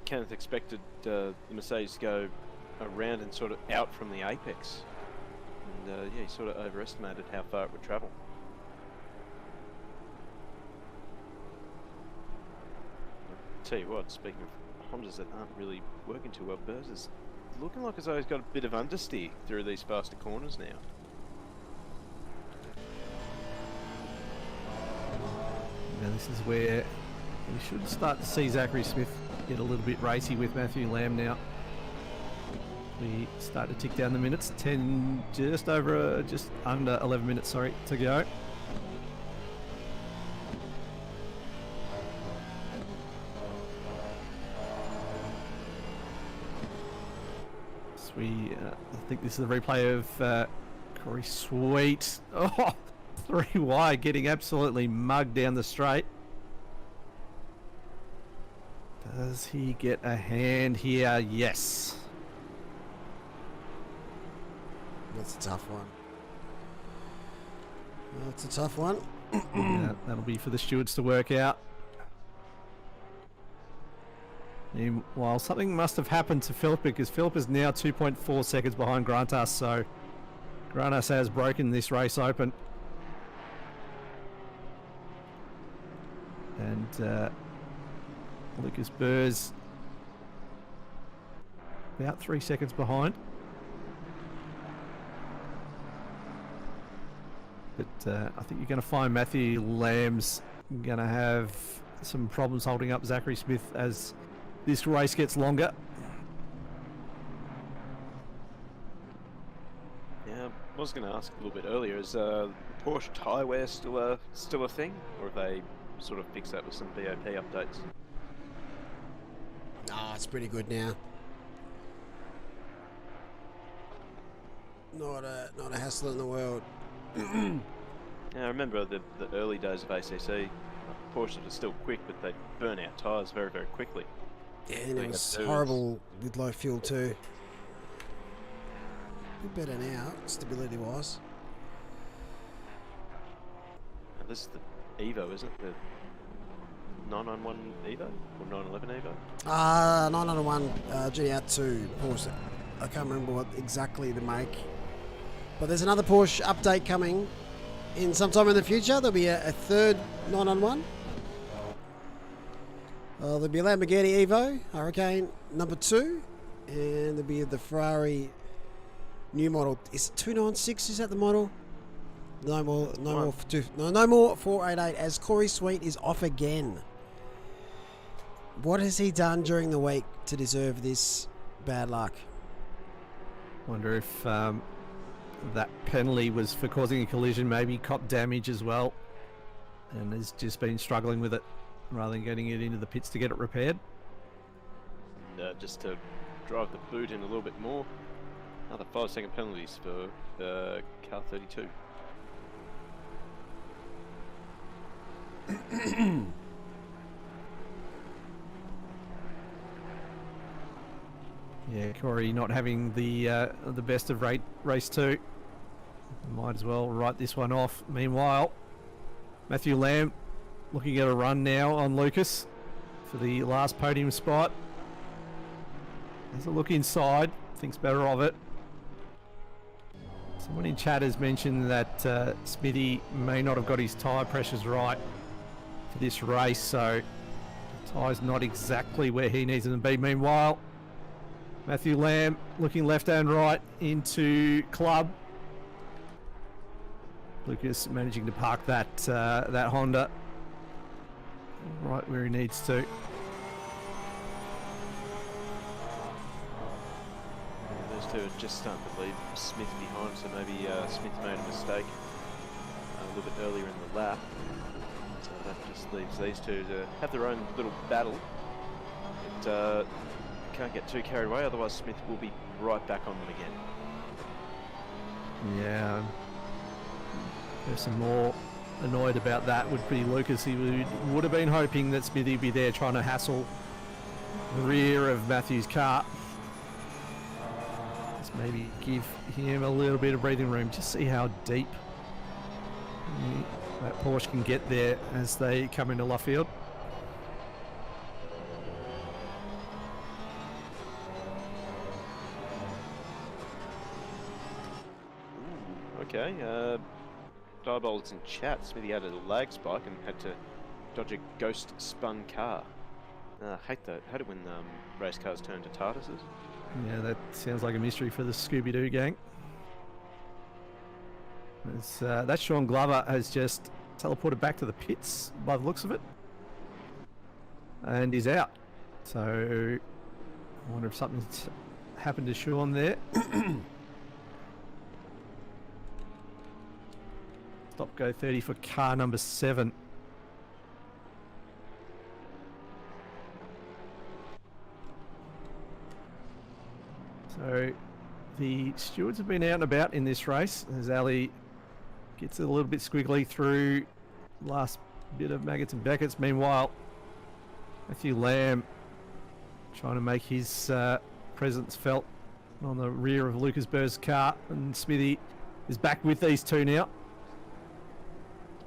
Kenneth expected the Mercedes to go around and sort of out from the apex. And yeah, he sort of overestimated how far it would travel. Tell you what, speaking of Hondas that aren't really working too well, Burrs is looking like as though he's got a bit of understeer through these faster corners now.
Now this is where we should start to see Zachary Smith get a little bit racy with Matthew Lamb now. We start to tick down the minutes. 10, just under 11 minutes, sorry, to go. So I think this is a replay of Corey Sweet. Oh, 3 wide, getting absolutely mugged down the straight. Does he get a hand here? Yes.
That's a tough one. That's a tough one.
Yeah, that'll be for the stewards to work out. Meanwhile, something must have happened to Philip because Philip is now 2.4 seconds behind Grantas, so Grantas has broken this race open. And Lucas Burrs about 3 seconds behind. But I think you're going to find Matthew Lamb's going to have some problems holding up Zachary Smith as this race gets longer.
Yeah, I was going to ask a little bit earlier, is Porsche tyre wear still a thing, or have they sort of fixed that with some BOP updates?
Nah, it's pretty good now. Not a hassle in the world.
Yeah, I remember the early days of ACC. Porsche was still quick, but they burn out tyres very, very quickly.
Yeah, and it was horrible with low fuel too. A bit better now, stability-wise.
This is the Evo, isn't it? The 991 Evo? Or 911 Evo?
901 GR2 Porsche. I can't remember what exactly the make. But there's another Porsche update coming in sometime in the future. There'll be a third 991. There'll be a Lamborghini Evo, Hurricane number 2. And there'll be the Ferrari new model. Is it 296? Is that the model? No more 488 as Corey Sweet is off again. What has he done during the week to deserve this bad luck?
Wonder if that penalty was for causing a collision, maybe cop damage as well, and has just been struggling with it rather than getting it into the pits to get it repaired.
Just to drive the boot in a little bit more. Another 5-second penalties for car 32.
Yeah, Corey not having the best of race 2. Might as well write this one off. Meanwhile, Matthew Lamb looking at a run now on Lucas for the last podium spot. Has a look inside, thinks better of it. Someone in chat has mentioned that Smithy may not have got his tyre pressures right for this race, so the tyre's not exactly where he needs them to be. Meanwhile, Matthew Lamb looking left and right into club. Lucas managing to park that Honda right where he needs to.
Those two are just starting to leave Smith behind, so maybe Smith made a mistake a little bit earlier in the lap. So that just leaves these two to have their own little battle. But, can't get too carried away, otherwise Smith will be right back on them again.
Yeah. Person more annoyed about that would be Lucas. He would have been hoping that Smithy would be there trying to hassle the rear of Matthew's car. Just maybe give him a little bit of breathing room. Just see how deep that Porsche can get there as they come into Luffield.
Okay, Diabol's in chat. Smithy added a lag spike and had to dodge a ghost spun car. Hate it when race cars turn to TARDISes.
Yeah, that sounds like a mystery for the Scooby-Doo gang. That Sean Glover has just teleported back to the pits by the looks of it. And he's out. So, I wonder if something's happened to Sean there. Stop go 30 for car number 7. So the stewards have been out and about in this race as Ali gets a little bit squiggly through last bit of Maggots and Beckett's. Meanwhile, Matthew Lamb trying to make his presence felt on the rear of Lucas Burr's car, and Smithy is back with these two now.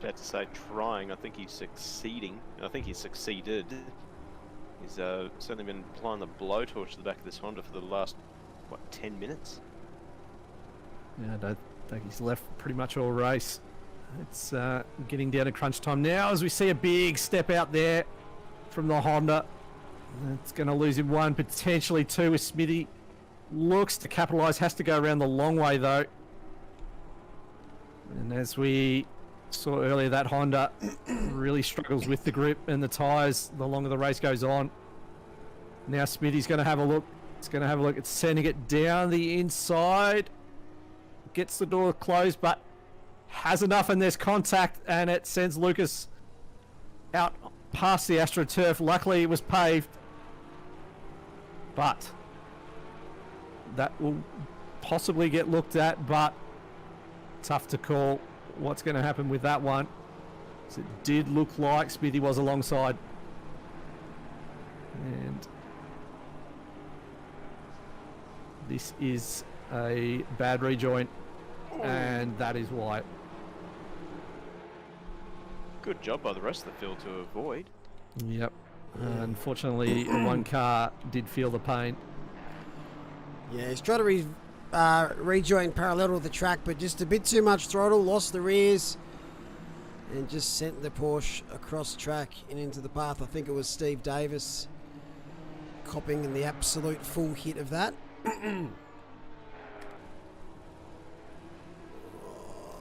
About to say trying, I think he's succeeding. I think he's succeeded. He's certainly been applying the blowtorch to the back of this Honda for the last, 10 minutes?
Yeah, I don't think he's left pretty much all race. It's getting down to crunch time now as we see a big step out there from the Honda. It's going to lose him 1, potentially 2 with Smithy. Looks to capitalise, has to go around the long way though. And as we saw earlier, that Honda really struggles with the grip and the tyres the longer the race goes on. Now Smithy's going to have a look. It's going to have a look. It's sending it down the inside. Gets the door closed, but has enough, and there's contact, and it sends Lucas out past the AstroTurf. Luckily, it was paved, but that will possibly get looked at, but tough to call what's going to happen with that one. So it did look like Smithy was alongside. And this is a bad rejoin, and that is why.
Good job by the rest of the field to avoid.
Yep. Unfortunately, one car did feel the pain.
Yeah, he's trying to rejoin parallel with the track, but just a bit too much throttle, lost the rears, and just sent the Porsche across the track and into the path. I think it was Steve Davis copping the absolute full hit of that.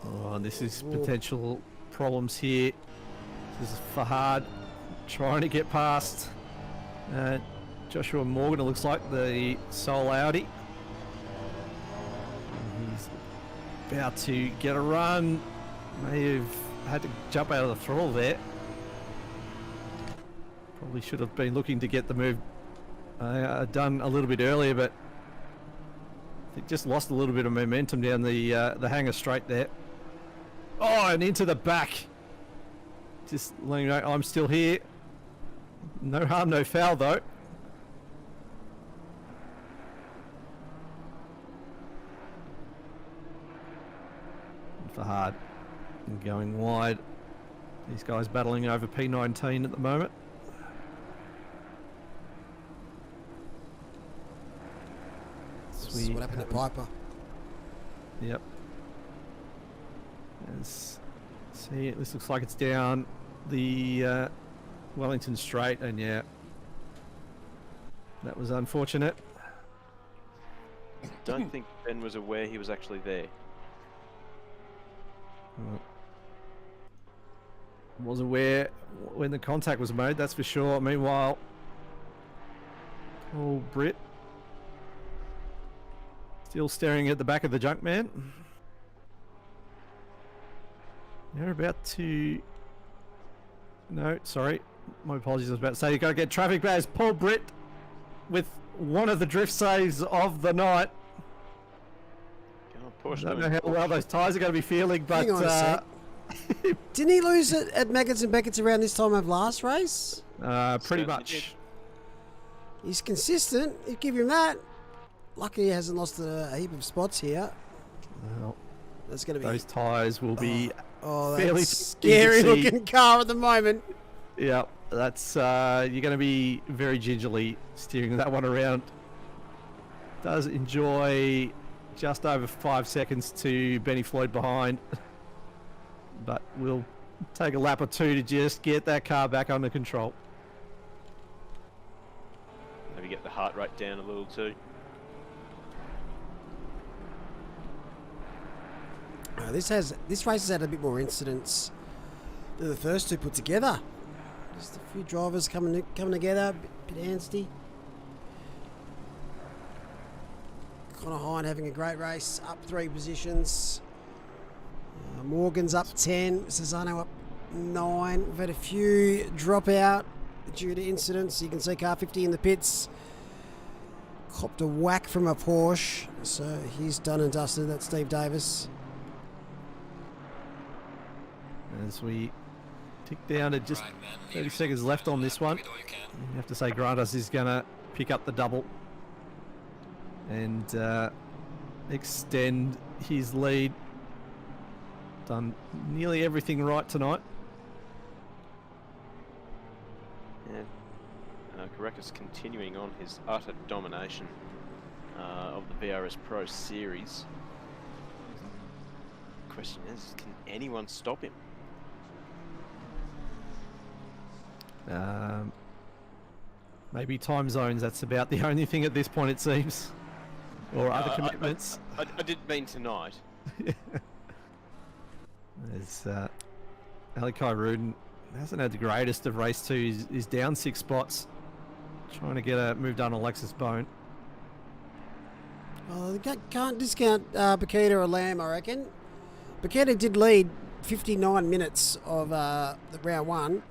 Oh, this is potential problems here. This is Fahad trying to get past Joshua Morgan, it looks like, the sole Audi. He's about to get a run. May have had to jump out of the throttle there. Probably should have been looking to get the move done a little bit earlier, but I think just lost a little bit of momentum down the hanger straight there. Oh, and into the back. Just letting you know I'm still here. No harm, no foul though. Fahad going wide. These guys battling over P19 at the moment.
This is what happened to Piper.
Yep. See, this looks like it's down the Wellington Straight, and yeah, that was unfortunate.
Don't think Ben was aware he was actually there.
Was aware when the contact was made, that's for sure. Meanwhile, Britt still staring at the back of the junk man. You're about to... No, sorry. My apologies, I was about to say you've got to get traffic bags. Paul Britt with one of the drift saves of the night. I don't know how well those tyres are going to be feeling, but...
Hang on a sec. Didn't he lose it at Meggett's and Beckett's around this time of last race?
Pretty much.
He's consistent. You give him that. Lucky he hasn't lost a heap of spots here.
Well,
that's going to be...
Those tyres will be...
Oh,
fairly
that's scary looking car at the moment.
Yeah, that's you're going to be very gingerly steering that one around. Does enjoy just over 5 seconds to Benny Floyd behind, but we'll take a lap or two to just get that car back under control.
Maybe get the heart rate down a little too.
This race has had a bit more incidents than the first two put together. Just a few drivers coming together, bit antsy. Connor Hine having a great race, up 3 positions. Morgan's up 10, Cesano up 9. We've had a few drop out due to incidents. You can see car 50 in the pits. Copped a whack from a Porsche, so he's done and dusted. That's Steve Davis.
As we tick down to just 30 seconds left on this one, you have to say Grandas is going to pick up the double and extend his lead. Done nearly everything right tonight.
Yeah, Caracas continuing on his utter domination of the VRS Pro Series. The question is, can anyone stop him?
Maybe time zones, that's about the only thing at this point it seems. Or other commitments.
I didn't mean tonight.
There's Alikai Rudin hasn't had the greatest of race 2. He's down 6 spots. Trying to get a move done on Alexis Bone.
Oh, can't discount Bakita or Lamb, I reckon. Bakita did lead 59 minutes of the round 1.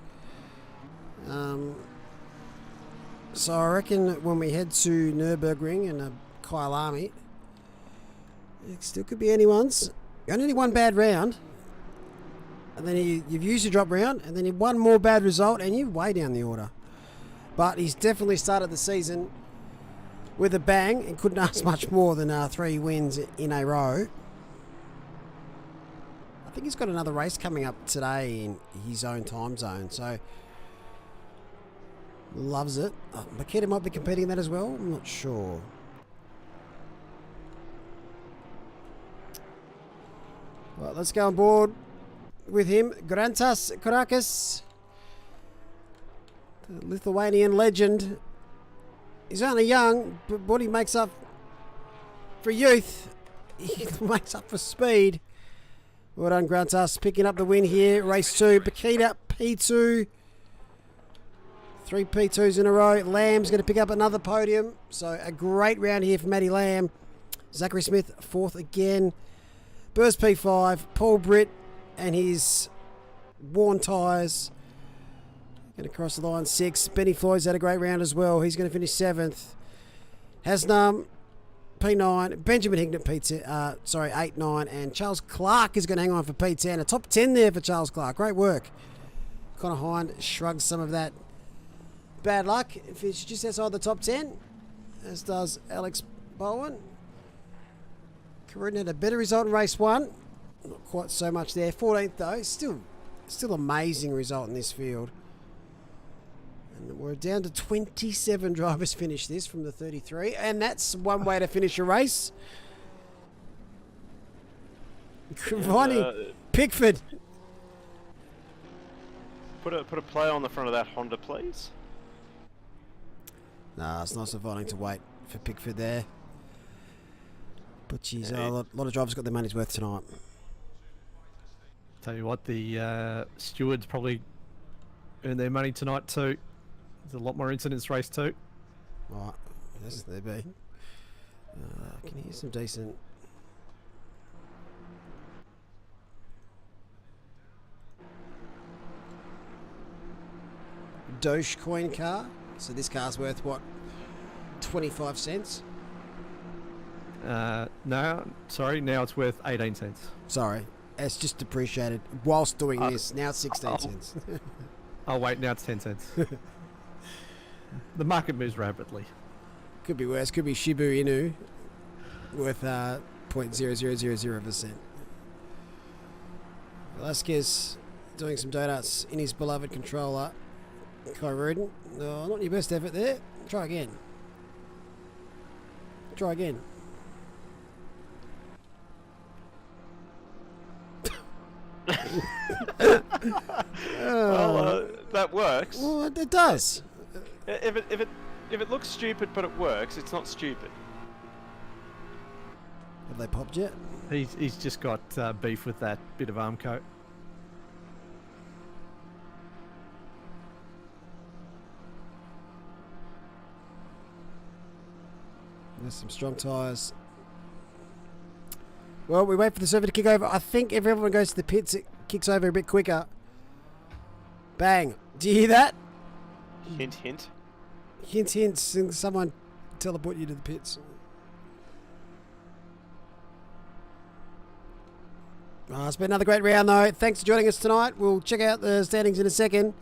So I reckon when we head to Nürburgring and Kyle Army, it still could be anyone's. You only need one bad round, and then you've used your drop round, and then you one more bad result, and you're way down the order. But he's definitely started the season with a bang and couldn't ask much more than 3 wins in a row. think he's got another race coming up today in his own time zone, so loves it. Makita might be competing in that as well. I'm not sure. Well, let's go on board with him. Grantas Karakis, the Lithuanian legend. He's only young, but what he makes up for youth, he makes up for speed. Well done, Grantas, picking up the win here. Race 2, Makita P2. 3 P2s in a row. Lamb's going to pick up another podium. So a great round here for Matty Lamb. Zachary Smith, 4th again. Burrs P5. Paul Britt and his worn tyres. Going to cross the line 6. Benny Floyd's had a great round as well. He's going to finish 7th. Hasnam, P9. Benjamin Hignett, P10. 8, 9. And Charles Clark is going to hang on for P10. A top 10 there for Charles Clark. Great work. Connor Hind shrugs some of that bad luck. It's just outside the top 10, as does Alex Bowen. Carruthers had a better result in race 1. Not quite so much there. 14th though. Still amazing result in this field. And we're down to 27 drivers finished this from the 33. And that's one way to finish a race. Combining Pickford.
Put a play on the front of that Honda, please.
Nah, it's nice of Vining to wait for Pickford there. But geez, a lot of drivers got their money's worth tonight.
Tell you what, the stewards probably earned their money tonight too. There's a lot more incidents race 2.
Right, yes, there be. Can you hear some decent... Dogecoin car. So this car's worth what? 25 cents?
No, sorry, now it's worth 18 cents.
Sorry, it's just depreciated whilst doing this. Now it's 16 cents.
Oh wait, now it's 10 cents. The market moves rapidly.
Could be worse. Could be Shibu Inu worth 0.0000%. Velasquez doing some donuts in his beloved controller. Kai Rudin. No, not your best effort there. Try again. Try again.
Well, that works.
Well, it does.
If it looks stupid but it works, it's not stupid.
Have they popped yet?
He's just got beef with that bit of arm coat.
There's some strong tyres. Well, we wait for the server to kick over. I think if everyone goes to the pits, it kicks over a bit quicker. Bang. Do you hear that?
Hint, hint.
Hint, hint. Someone teleport you to the pits. It's been another great round, though. Thanks for joining us tonight. We'll check out the standings in a second.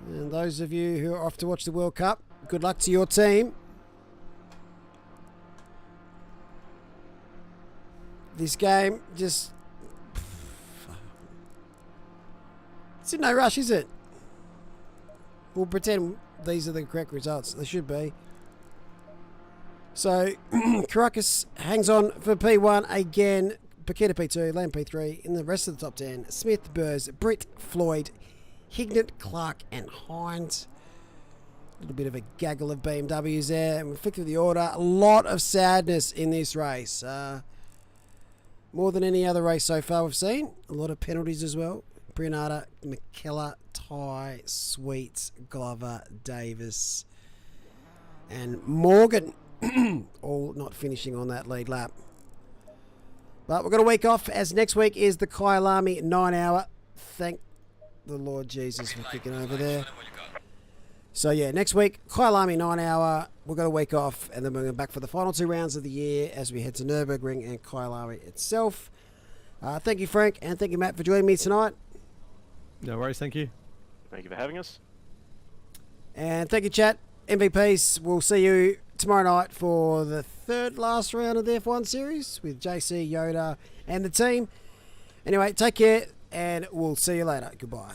And those of you who are off to watch the World Cup, good luck to your team. This game just... It's in no rush, is it? We'll pretend these are the correct results. They should be. So, Caracas hangs on for P1 again. Paqueta P2, Lamb P3. In the rest of the top 10, Smith, Burrs, Britt, Floyd, Hignett, Clark and Hines. A little bit of a gaggle of BMWs there. And we'll flick through the order. A lot of sadness in this race. More than any other race so far we've seen. A lot of penalties as well. Brianata, McKellar, Ty, Sweets, Glover, Davis, and Morgan. All not finishing on that lead lap. But we've got a week off, as next week is the Kyalami 9 hour. Thank the Lord Jesus for kicking over there. So yeah, next week, Kyalami 9 hour. We've got a week off, and then we're going back for the final 2 rounds of the year as we head to Nürburgring and Kyalami itself. Thank you, Frank, and thank you, Matt, for joining me tonight.
No worries, thank you.
Thank you for having us.
And thank you, chat. MVPs, we'll see you tomorrow night for the third last round of the F1 series with JC, Yoda, and the team. Anyway, take care, and we'll see you later. Goodbye.